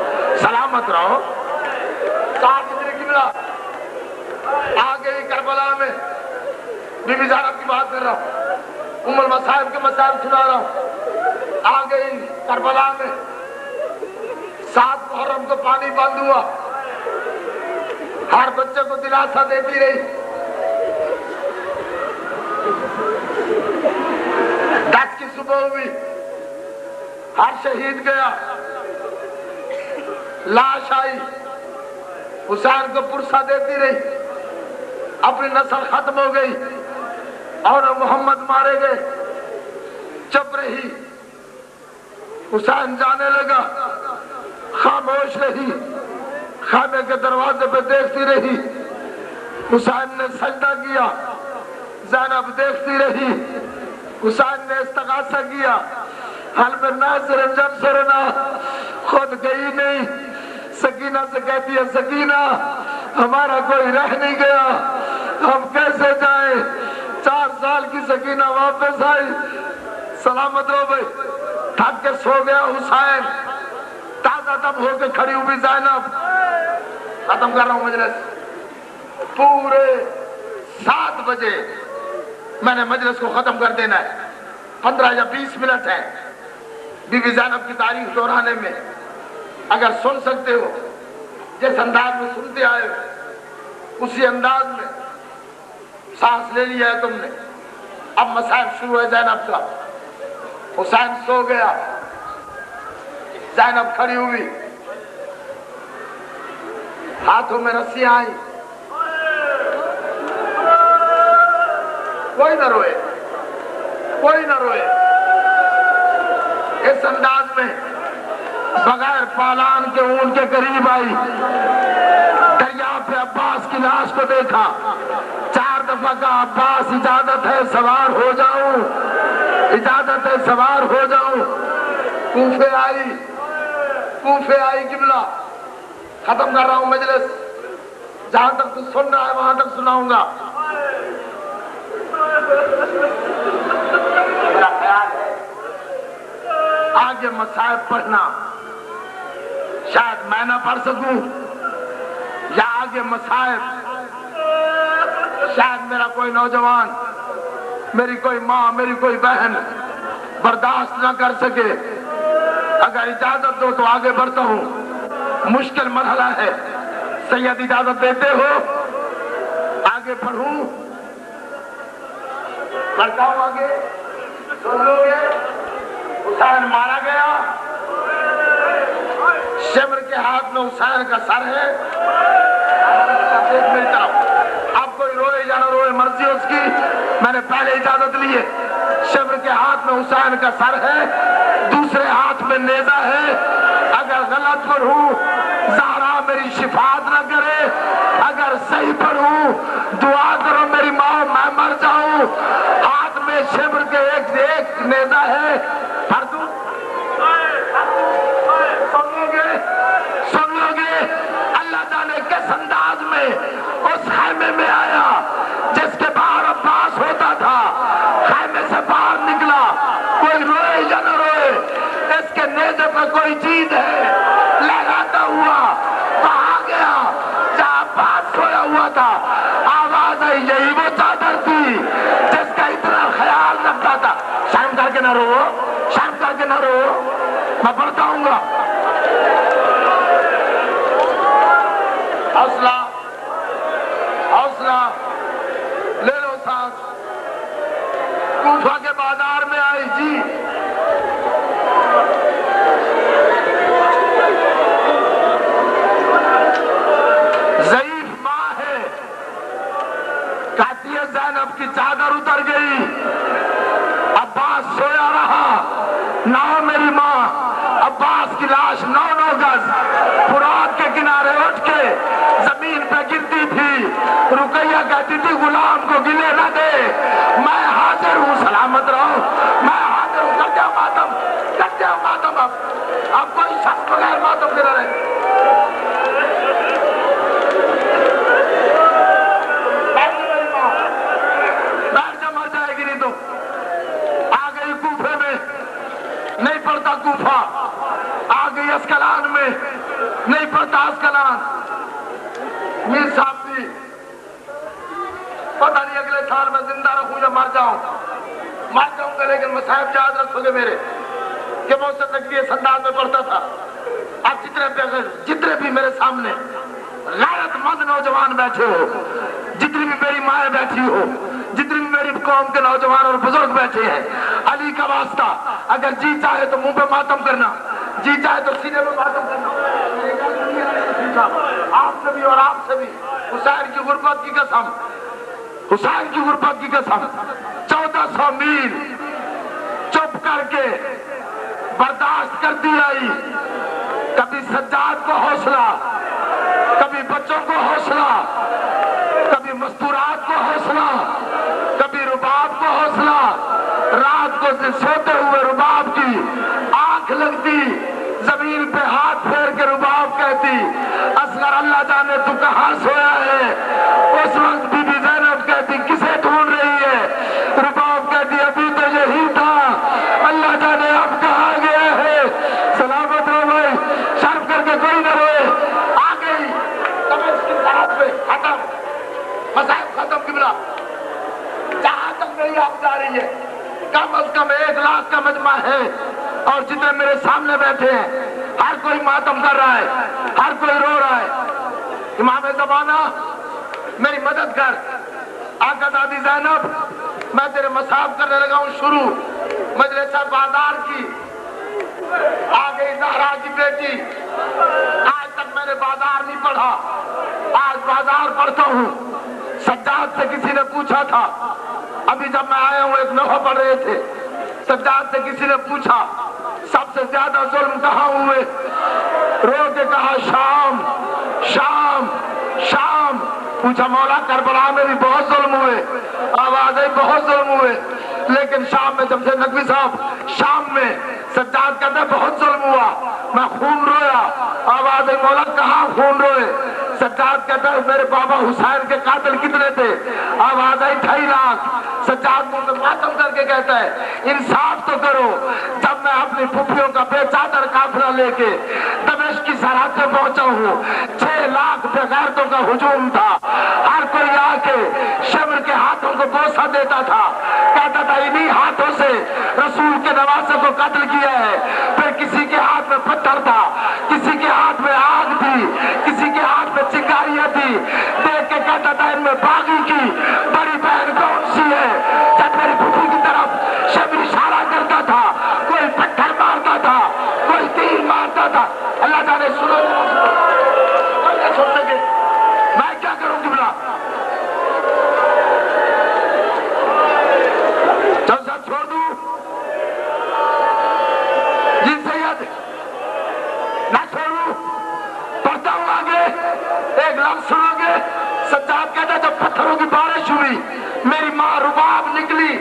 سلامت رہو. آ گئی کربلا میں، بی بی زینب کی بات کر رہا ہوں، ام المصائب کے مسائل سنا رہا ہوں. آ گئی کربلا میں، 7 محرم کو پانی بند ہوا، ہر بچے کو دلاسا دیتی رہی. 10 کی صبح ہوئی، ہر شہید گیا، لاش آئی، حسین کو پرسہ دیتی رہی. اپنی نسل ختم ہو گئی اور محمد مارے گئے، چپ رہی. حسین جانے لگا، خاموش رہی، خانے کے دروازے پہ دیکھتی رہی. حسین نے سجدہ کیا، زینب دیکھتی رہی. حسین نے استغاثہ کیا، حل میں ناصر جنصرنا، خود گئی نہیں. سکینہ سے کہتی ہے سکینہ ہمارا کوئی رہ نہیں گیا، ہم کیسے جائیں؟ 4 سال کی سکینہ واپس آئی. سلامت رہو بھائی. تھک کے سو گیا حسین، تازہ دم ہو کے کھڑی ہوئی زینب. ختم کر رہا ہوں مجلس. پورے 7 بجے میں نے مجلس کو ختم کر دینا ہے. 15 یا 20 منٹ ہے بی بی زینب کی تاریخ دہرانے میں. اگر سن سکتے ہو، جس انداز میں سنتے آئے ہو اسی انداز میں سانس لے لیا ہے تم نے. اب مسائل شروع ہے زینب کا. حسین سو گیا، زینب کھڑی ہوئی، ہاتھوں میں رسیاں آئی. کوئی نہ روئے، کوئی نہ روئے. اس انداز میں بغیر پالان کے اون کے قریب آئی. دریا پہ عباس کی لاش کو دیکھا، 4 دفعہ کہا عباس اجازت ہے سوار ہو جاؤں، اجازت ہے سوار ہو جاؤں. کوفے آئی قبلہ. ختم کر رہا ہوں مجلس، جہاں تک تو سن رہا ہے وہاں تک سناؤں گا. میرا خیال ہے آگے مصائب پڑھنا شاید میں نہ پڑھ سکوں، یا آگے مصائب شاید میرا کوئی نوجوان، میری کوئی ماں، میری کوئی بہن برداشت نہ کر سکے. اگر اجازت دو تو آگے بڑھتا ہوں. مشکل مرحلہ ہے. سید اجازت دیتے ہو آگے پڑھوں؟ بڑھتا ہوں آگے. سن لو گے حسین مارا گیا، شمر کے ہاتھ میں حسین کا سر ہے. میری طرف اب کوئی روئے یا نہ روئے مرضی اس کی، میں نے پہلے اجازت لی ہے. شمر کے ہاتھ میں حسین کا سر ہے، دوسرے ہاتھ میں نیزہ ہے. اگر غلط پڑھوں زہرا میری شفاعت نہ کرے، اگر صحیح پڑھوں دعا کرو میری ماں میں مر جاؤں. ہاتھ میں شمر کے ایک نیزہ ہے. پڑھ دوں؟ سن لو گے اللہ جانے کس انداز میں اس خیمے میں آیا جس کے باہر عباس ہوتا تھا. سے باہر نکلا، کوئی روئے یا نہ روئے، اس کے نیزے پہ کوئی چیز ہے، لہراتا ہوا وہاں گیا جہاں عباس سویا ہوا تھا، آواز آئی یہی وہ چادر تھی جس کا اتنا خیال رکھتا تھا۔ شرم کر کے نہ رو، شرم کر کے نہ رو، میں پڑھتا ہوں گا۔ حوصلہ حوصلہ لے لو سانس۔ کوفہ کے بازار میں آئی جی، ضعیف ماں ہے، کہتی ہے زینب کی چادر اتر گئی، عباس سویا رہا، نہ میری ماں، عباس کی لاش 9 گز فرات کے کنارے اٹھ کے زمین پہ گرتی تھی، رقیہ کہتی تھی غلام کو گلے نہ دے، میں حاضر ہوں، سلامت رہو، میں حاضر ہوں، کرتے ہو ماتم، کرتے ہو ماتم۔ اب کوئی شخص بغیر ماتم کرا رہے، بیٹھ جا، مر جائے گی نہیں تو۔ آ گئی کوفے میں، نہیں پڑھتا کوفہ، آ گئی اسکلان میں، نہیں پڑھتا اسکلان۔ میر صاحب بھی پتہ نہیں اگلے سال میں زندہ رکھوں یا مر جاؤں گا، لیکن مصائب یاد رکھو گے میرے کہ میں اسے تک اس انداز میں پڑھتا تھا۔ اب جتنے بھی میرے سامنے غیرت مند نوجوان بیٹھے ہو، جتنی بھی میری مائیں بیٹھی ہو، جتنی بھی میری قوم کے نوجوان اور بزرگ بیٹھے ہیں، علی کا واسطہ اگر جی چاہے تو منہ پہ ماتم کرنا، جی چاہے تو سینے پہ ماتم کرنا۔ آپ سے بھی اور آپ سے بھی حسین کی غربت کی قسم، حسین کی غربت کی قسم، 1400 میل چپ کر کے برداشت کرتی آئی، کبھی سجاد کو حوصلہ، کبھی بچوں کو حوصلہ، کبھی مستورات کو حوصلہ، کبھی رباب کو حوصلہ، رات کو سوتے ہوئے رباب کی آنکھ لگتی، زمین پہ ہاتھ پھیر کے رباب کہتی اصغر اللہ جانے تو کہاں سویا ہے، اس وقت بی بی زینب کہتی کسے ڈھونڈ رہی ہے، رباب کہتی ابھی تو یہی تھا، اللہ جانے اب کہاں گیا ہے۔ سلامت رہو بھائی، شرم کر کے کوئی نہ روئے۔ آ گئی دمشق کی سرحد پہ، ختم، مصائب ختم، قبلہ جہاں تک میری آپ جا رہی ہے کم از کم 1 لاکھ کا مجمع ہے، اور جتنے میرے سامنے بیٹھے ہیں ہر کوئی ماتم کر رہا ہے، ہر کوئی رو رہا ہے۔ امام زمانہ میری مدد کر، آقا دادی زینب میں تیرے مصاب کرنے لگا ہوں شروع۔ مجلس بازار کی آ گئی زہرا کی بیٹی، آج تک میں نے بازار نہیں پڑھا، آج بازار پڑھتا ہوں۔ سجاد سے کسی نے پوچھا تھا، ابھی جب میں آیا ہوں ایک نوحہ پڑھ رہے تھے، سجاد سے کسی نے پوچھا سب سے زیادہ ظلم کہاں ہوئے، رو کے کہا شام، شام، شام۔ پوچھا مولا کربلا میں بھی بہت ظلم ہوئے، آواز آئی بہت ظلم ہوئے، لیکن شام میں جب سے نقوی صاحب شام میں، سجاد کہتا ہے بہت ظلم ہوا، میں خون رویا، آواز آئی مولا کہاں خون روئے، سجاد کہتا ہے میرے بابا حسین کے قاتل کتنے تھے، آواز آئی 2.5 لاکھ۔ سجاد کو ماتم کر کے کہتا ہے انصاف تو کرو، جب میں اپنی پھپھیوں کا بے چادر قافلہ لے کے دمشق کی سرحد پہ پہنچا ہوں، 6 لاکھ بغیرتوں کا ہجوم تھا، ہر کوئی آ کے شمر کے ہاتھوں کو بوسہ دیتا تھا، کہتا تھا انہی ہاتھوں سے رسول کے نواسے کو قتل کیا ہے۔ پھر کسی کے ہاتھ میں پتھر تھا، کسی کے ہاتھ میں آگ تھی، کسی کے ہاتھ میں چنگاریاں تھی، دیکھ کے کہتا تھا ان میں باغی کی بڑی بہن کون سی ہے۔ جب میری پھوپھی کی طرف شمر اشارہ کرتا تھا، کوئی پتھر مارتا تھا، کوئی تیر مارتا تھا، اللہ جانے سنو کوئی نہ سن سکے، میں کیا کروں گی بلا چل سب چھوڑ دوں جن سید نہ چھوڑوں، پڑھتا ہوں آگے ایک لفظ سنو گے۔ سجاد کہتا ہے جب پتھروں کی بارش ہوئی میری ماں رباب نکلی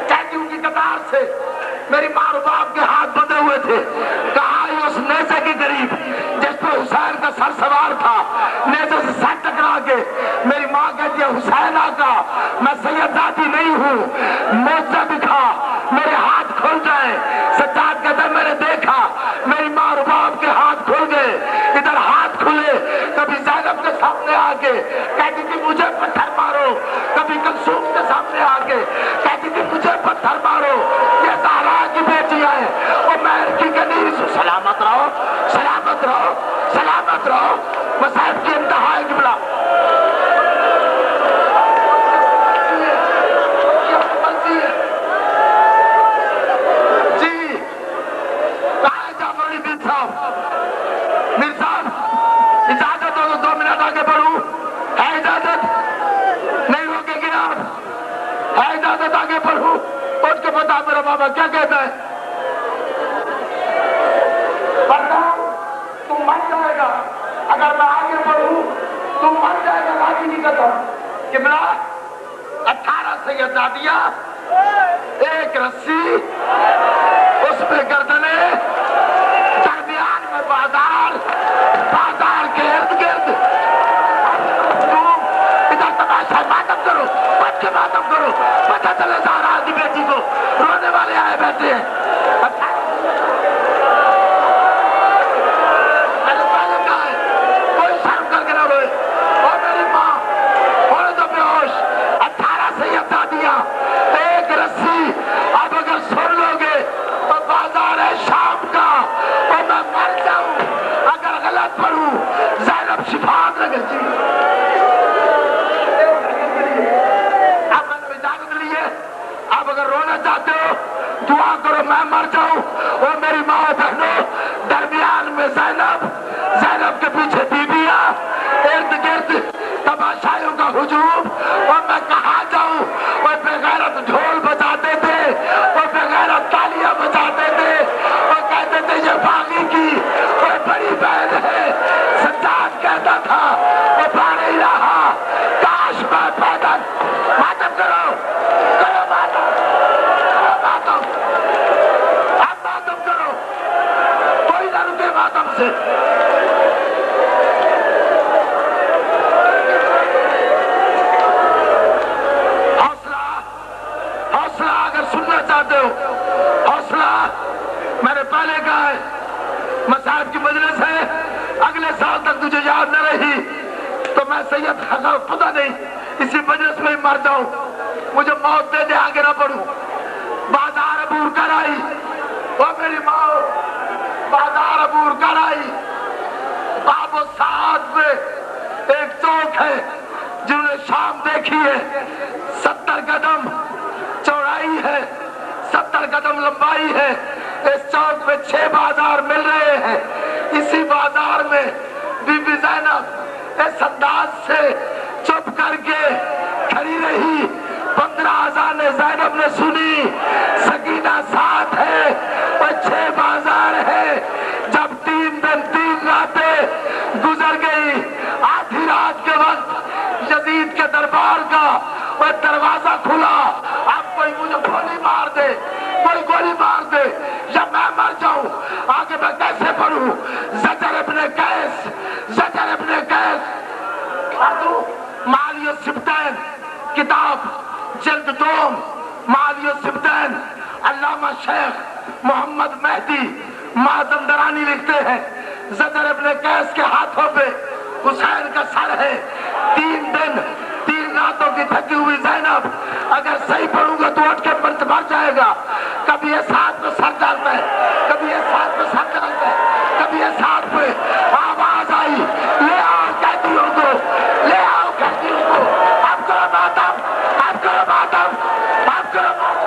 قیدیوں کی قطار سے، میری ماں رباب کے ہاتھ بندھے ہوئے تھے، کہا اس نیزے کے قریب جس پہ حسین کا سر سوار تھا، نیزے سے سر ٹکرا کے میری ماں کہتی ہے حسین آقا میں سید ذاتی نہیں ہوں، موجزہ دکھا، رہو مصائب کی انتہا ہے قبلہ جی کہاں ہے جعفر علی میر صاحب میر صاحب اجازت ہو تو 2 منٹ آگے بڑھوں ہے اجازت نہیں روکے گی آپ ہے اجازت آگے بڑھوں اٹھ کے بتا میرا بابا کیا کہتا ہے تم مر جائے گا اگر میں آگے بڑھوں تم مر جائے گا راضی نہیں کرتا قبلہ 18 سیدادیاں ایک رسی اس میں گردنے درمیان میں بازار کے ارد گرد ادھر تماشا ماتم کرو بچ کے ماتم کرو پتہ چلے زہرا کی بیٹی کو رونے والے آئے بیٹھے ہیں ایک رسی اب اگر سن لو گے تو بازار شام کا اور میں مر جاؤں اگر غلط پڑھوں زینب شفاعت لگے جی اب میں نے اجازت لی ہے اب اگر رونا چاہتے ہو دعا کرو میں مر جاؤں اور میری ماں بہنوں درمیان میں زینب کے پیچھے بیویاں ارد گرد تماشائیوں کا ہجوم اور میں کہاں جاؤں اور بغیرت ڈھول بجاتے تھے اور بغیرت تالیاں بجاتے تھے اور کہتے تھے یہ باغی کی اور بڑی بہن ہے سجاد کہتا تھا وہ بار الہا کاش میں پیدل ماتم کرو ماتم اب ماتم کرو کوئی نہ رکے ماتم سے حوصلہ میں نے پہلے کہا ہے مصائب کی مجلس ہے اگلے سال تک تجھے یاد نہ رہی تو میں سید خدا نہیں اسی مجلس میں ہی مر جاؤں مجھے موت دے دے آگے نہ بڑھوں بازار عبور کر آئی وہ میری ماں بازار عبور کر آئی باب و سعاد میں ایک چوک ہے جنہوں نے شام دیکھی ہے 70 قدم چوڑائی ہے 70 قدم لمبائی ہے اس چوک میں 6 بازار مل رہے ہیں اسی بازار میں بی بی زینب اس انداز سے چپ کر کے کھڑی رہی 15 اذان زینب نے سنی سکینہ ساتھ ہے اور 6 بازار ہے جب 3 دن 3 راتیں گزر گئی آدھی رات کے وقت یزید کے دربار کا وہ دروازہ کھلا اب کوئی مجھے گولی مار دے کوئی گولی مار دے یا میں مر جاؤں آگے میں کیسے پڑھوں زجر ابن قیس مالی السبتین کتاب جلد 2 مالی السبتین علامہ شیخ محمد مہدی مازندرانی لکھتے ہیں زجر ابن قیس کے ہاتھوں پہ حسین کا سر ہے 3 دن 3 راتوں کی تھکی ہوئی زینب اگر صحیح پڑھوں گا تو اٹھ کے مر جائے گا کبھی یہ ساتھ میں سر ڈالتا ہے کبھی یہ ساتھ میں سر ڈالتا ہے کبھی یہ ساتھ میں آواز آئی لے آؤ قیدیوں کو لے آؤ قیدیوں کو اب کرو ماتم اب کرو ماتم اب کرو ماتم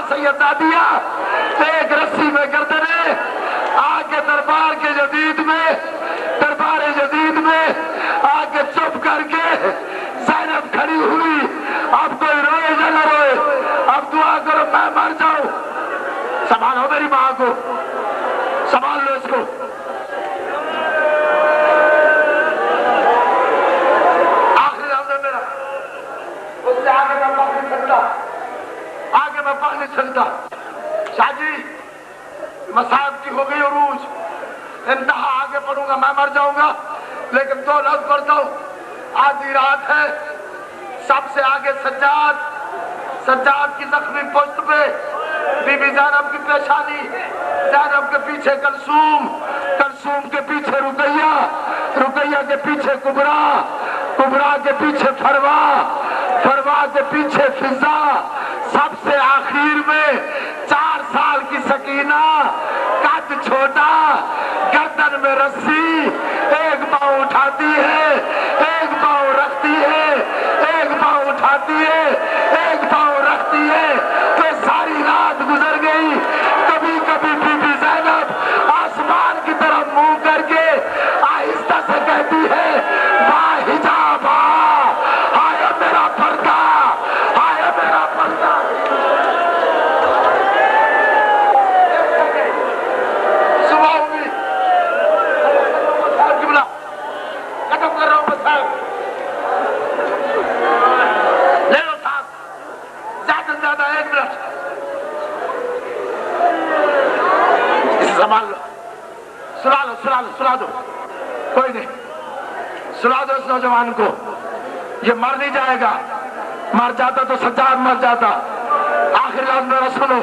سیدادیاں ایک رسی میں گردنے آگے دربار جدید میں آگے چپ کر کے زینب کھڑی ہوئی اب کوئی روئے یا نہ روئے اب دعا کرو میں مر جاؤں سنبھالو میری ماں کو سنبھال لو اس کو آخری رمض ہے میرا اس سے آگے میں پڑھ نہیں سکتا آگے میں پڑھ نہیں سکتا شاہ جی مصائب کی ہو گئی عروج انتہا آگے پڑھوں گا میں مر جاؤں گا لیکن 2 لفظ پڑھتا ہوں آدھی رات ہے سب سے آگے سجاد کی زخمی پشت پہ بی بی زینب کی پیشانی، زینب کے پیچھے کلثوم، کلثوم کے پیچھے رقیہ، رقیہ کے پیچھے کبرا، کبرا کے پیچھے فروا، فروا کے پیچھے فضا، سب سے آخر میں 4 سال کی سکینہ، قد چھوٹا، گردن میں رسی، ایک پاؤں اٹھاتی ہے، ایک پاؤں رکھتی ہے، ایک پاؤں اٹھاتی ہے، ایک پاؤں رکھتی ہے، تو ساری رات گزر گئی۔ کبھی کبھی بی بی زینب آسمان کی طرف منہ کر کے آہستہ سے کہتی ہے با حجابا، آیا میرا پردہ، آیا میرا پردہ۔ صبح ہوئی، ختم کر رہا ہوں بس صاحب، لے لو صاحب، زیادہ سے زیادہ 1 منٹ، اسے سنبھال لو، سلا لو سلا لو سلا دو، کوئی نہیں، سلا دو اس نوجوان کو، یہ مر نہیں جائے گا، مر جاتا تو سجاد مر جاتا۔ آخر لفظ میرا سنو،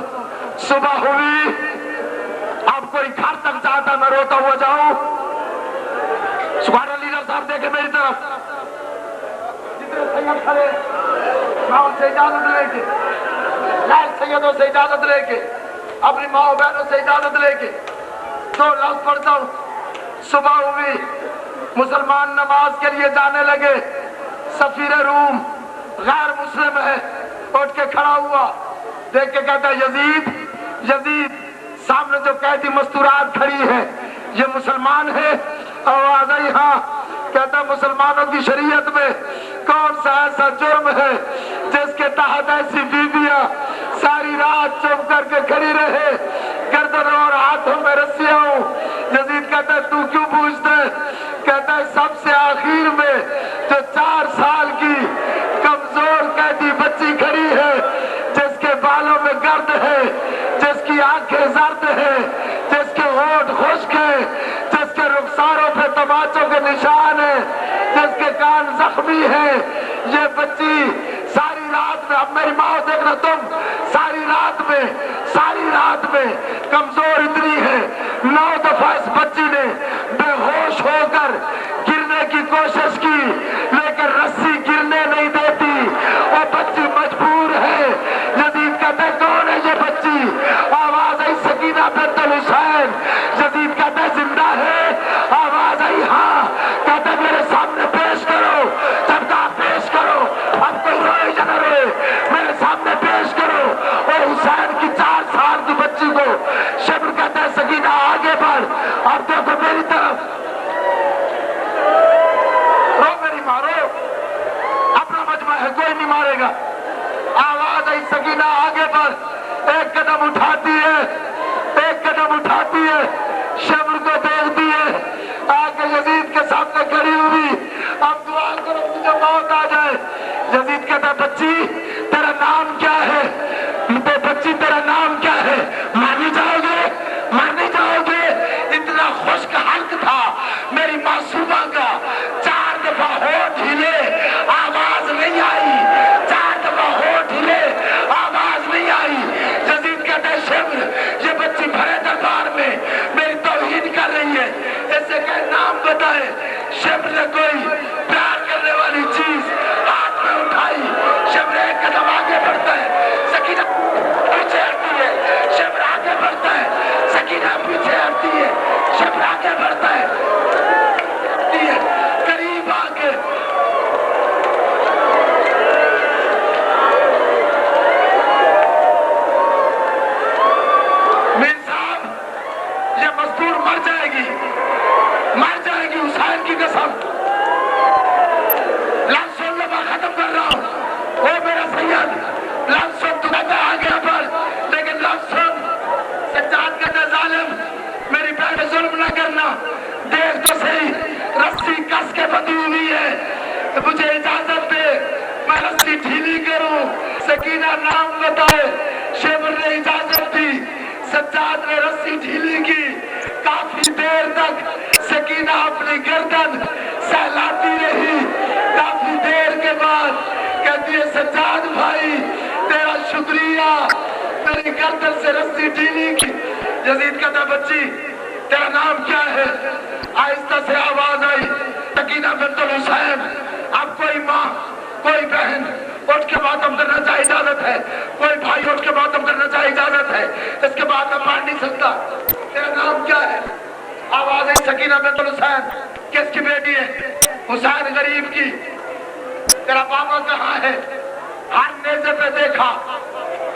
صبح ہوئی، اب کوئی گھر تک جاتا میں روتا ہوا جاؤں، سکواڈرن لیڈر صاحب دیکھیں میری طرف، جتنے سید کھڑے میں ان سے اجازت لے کے، لائل سیدوں سے اجازت لے کے، اپنی ماں و بہنوں سے اجازت لے کے 2 لفظ پڑھتا ہوں۔ صبح ہوئی، مسلمان نماز کے لیے جانے لگے، سفیر روم غیر مسلم ہے، اٹھ کے کھڑا ہوا، دیکھ کے کہتا ہے یزید، یزید، سامنے جو قیدی مستورات کھڑی ہے یہ مسلمان ہے؟ آواز آئی ہاں۔ کہتا ہے مسلمانوں کی شریعت میں کون سا ایسا جرم ہے جس کے تحت ایسی بیویاں ساری رات چپ کر کے کھڑی رہے، گردنوں اور ہاتھوں میں رسیاں ہوں؟ یزید کہتا ہے تو کیوں پوچھتا ہے؟ کہتا ہے سب سے آخر میں جو 4 سال کی کمزور قیدی بچی کھڑی ہے، جس کے بالوں میں گرد ہے، جس کی آنکھیں زرد ہیں، جس کے ہونٹ خشک ہیں، جس کے رخساروں پہ تماچوں کے نشان ہیں، جس کے کان زخمی ہیں، یہ بچی ساری رات میں، اب میری ماں دیکھنا تم، ساری رات میں کمزور اتنی ہے، 9 دفعہ اس بچی نے بے ہوش ہو کر گرنے کی کوشش کی، لیکن رسی گرنے نہیں دیتی، وہ بچی مجبور ہے۔ یزید کہتا ہے کون ہے یہ بچی؟ آواز آئی سکینہ بنت الحسین۔ یزید کہتا ہے زندہ ہے؟ آواز آئی ہاں۔ کہتا ہے میرے سامنے پیش کرو، جب کہا پیش کرو، اب کوئی روئے یا نہ روئے، میرے سامنے پیش کرو۔ اور حسین کی 4 سال کی بچی کو شبر کہتا ہے سکینہ آگے بڑھ، اب دیکھو میری طرف، رو میری ماں رو، اپنا مجمع ہے کوئی نہیں مارے گا۔ آواز آئی سکینہ آگے بڑھ، ایک قدم اٹھاتی ہے، ایک قدم اٹھاتی ہے، شبر کو دیکھتی ہے، آگے یزید کے سامنے کھڑی ہوئی، اب دعا کرو مجھے موت آ جائے۔ یزید کہتا ہے بچی تیرا نام کیا ہے؟ بچی تیرا نام کیا ہے؟ مانی جاؤ گے؟ مانی جاؤ گے؟ اتنا خشک حلق تھا میری معصومہ کا، 4 دفعہ ہونٹ ہلے، آواز نہیں آئی، 4 دفعہ ہونٹ ہلے، آواز نہیں آئی۔ یزید کہتا ہے شبر یہ بچی بھرے دربار میں میری توہین کر رہی ہے، اسے کہ نام بتائے۔ شبر نے کوئی پیار کرنے والی چیز ہاتھ میں اٹھائی، شبر ایک قدم آگے بڑھتا ہے، سکینہ پیچھے ہٹتی ہے، شبر آگے بڑھتا ہے، سکینہ پیچھے ہٹتی ہے، شبر آگے بڑھتا ہے، قریب آگے۔ میر صاحب یہ مزدور مر جائے گی، مر جائے گی، حسین کی قسم۔ لفظ سن لو، میں ختم کر رہا ہوں، او میرا سید لفظ سن، تو کہتا ہے آگے بڑھ، لیکن لفظ سن۔ سجاد کہتا ہے ظالم میری بہن پہ ظلم نہ کرنا، دیکھ تو صحیح رسی کس کے بندھی ہوئی ہے، مجھے اجازت دے میں رسی ڈھیلی کروں۔ سکینہ نام بتائے، شبر نے اجازت دی، سجاد نے رسی ڈھیلی کی، کافی دیر تک سکینہ اپنی گردن سہلاتی رہی، کافی دیر کے بعد کہتی ہے سجاد بھائی تیرا شکریہ، تیری گردن سے رسی ڈھیلی کی. یزید کہتا بچی تیرا نام کیا ہے؟ آہستہ سے آواز آئی سکینہ بنت الحسین. اب کوئی ماں کوئی بہن اٹھ کے ماتم کرنا چاہے اجازت ہے, کوئی بھائی اٹھ کے ماتم کرنا چاہے اجازت ہے, اس کے بعد میں پڑھ نہیں سکتا. تیرا نام کیا ہے؟ آواز آئی سکینہ بنت الحسین. کس کی بیٹی ہے؟ حسین غریب کی. تیرا پاپا کہاں ہے؟ ہر نیزے پہ دیکھا.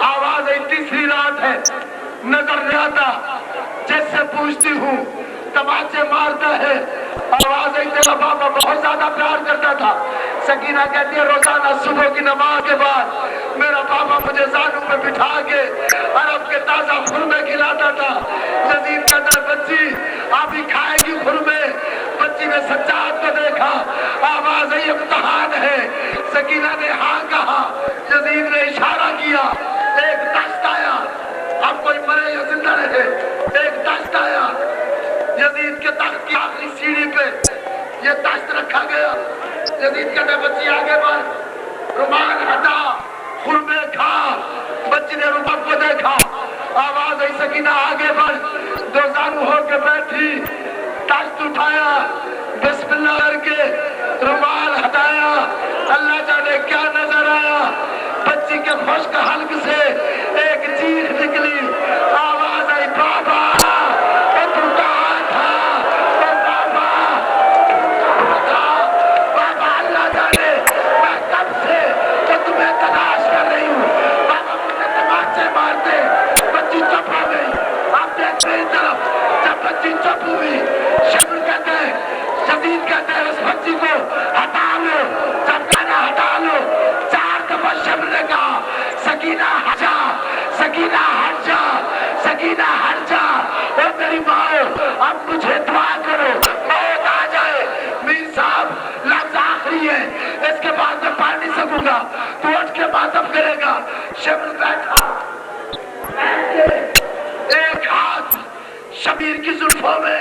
آواز آئی تیسری رات ہے, نظر نہیں آتا. جس سے پوچھتی ہوں تماچے مارتا ہے. آواز آئی تیرا پاپا بہت زیادہ پیار کرتا تھا. سکینہ کہتی ہے روزانہ صبح کی نماز کے بعد میرا پاپا مجھے زانوں پہ بٹھا کے عرب کے تازہ خرمے کھلاتا تھا. یزید کہتا ہے بچی ابھی کھائے گی خرمے. بچی نے سجاد کو دیکھا. آواز آئی امتحان ہے. سکینہ نے ہاں کہا. یزید نے اشارہ کیا. ایک دشت آیا. اب کوئی مرے یا زندہ رہے, ایک دشت آیا. یزید کے تخت کی آخری سیڑھی پہ یہ دشت رکھا گیا. یزید کہتے بچی آگے بڑھ, رومال ہٹا, خرمے کھا. بچی نے رومال کو دیکھا. آواز آئی سکینہ آگے بڑھ. دو زانو ہو کے بیٹھی, دشت اٹھایا, بسم اللہ کر کے رومال ہٹایا. اللہ جانے کیا نظر آیا. بچی کے خشک حلق سے ایک چیخ نکلی. آواز آئی بابا تو کہاں تھا؟ بابا اللہ جانے میں کب سے تو تمہیں تلاش کر رہی ہوں. بابا مجھے تماچے مارتے. بچی چپ ہو گئی. آپ دیکھ میری طرف. جب بچی چپ ہوئی شمر کہتے ہیں یزید کہتے ہیں اس بچی کو ہٹا لو. جب کہنا ہٹا لو 4 دفعہ شمر نے کہا سکینہ ہٹ جا, سکینہ ہٹ جا, سکینہ ہٹ جا. اور میری ماں اب مجھے دعا کرو موت آ جائے. میر صاحب لفظ آخری ہے, اس کے بعد میں پڑھ نہیں سکوں گا. تو اٹھ کے ماتم کرے گا. شمر بیٹھا, ایک ہاتھ شبیر کی زلفوں میں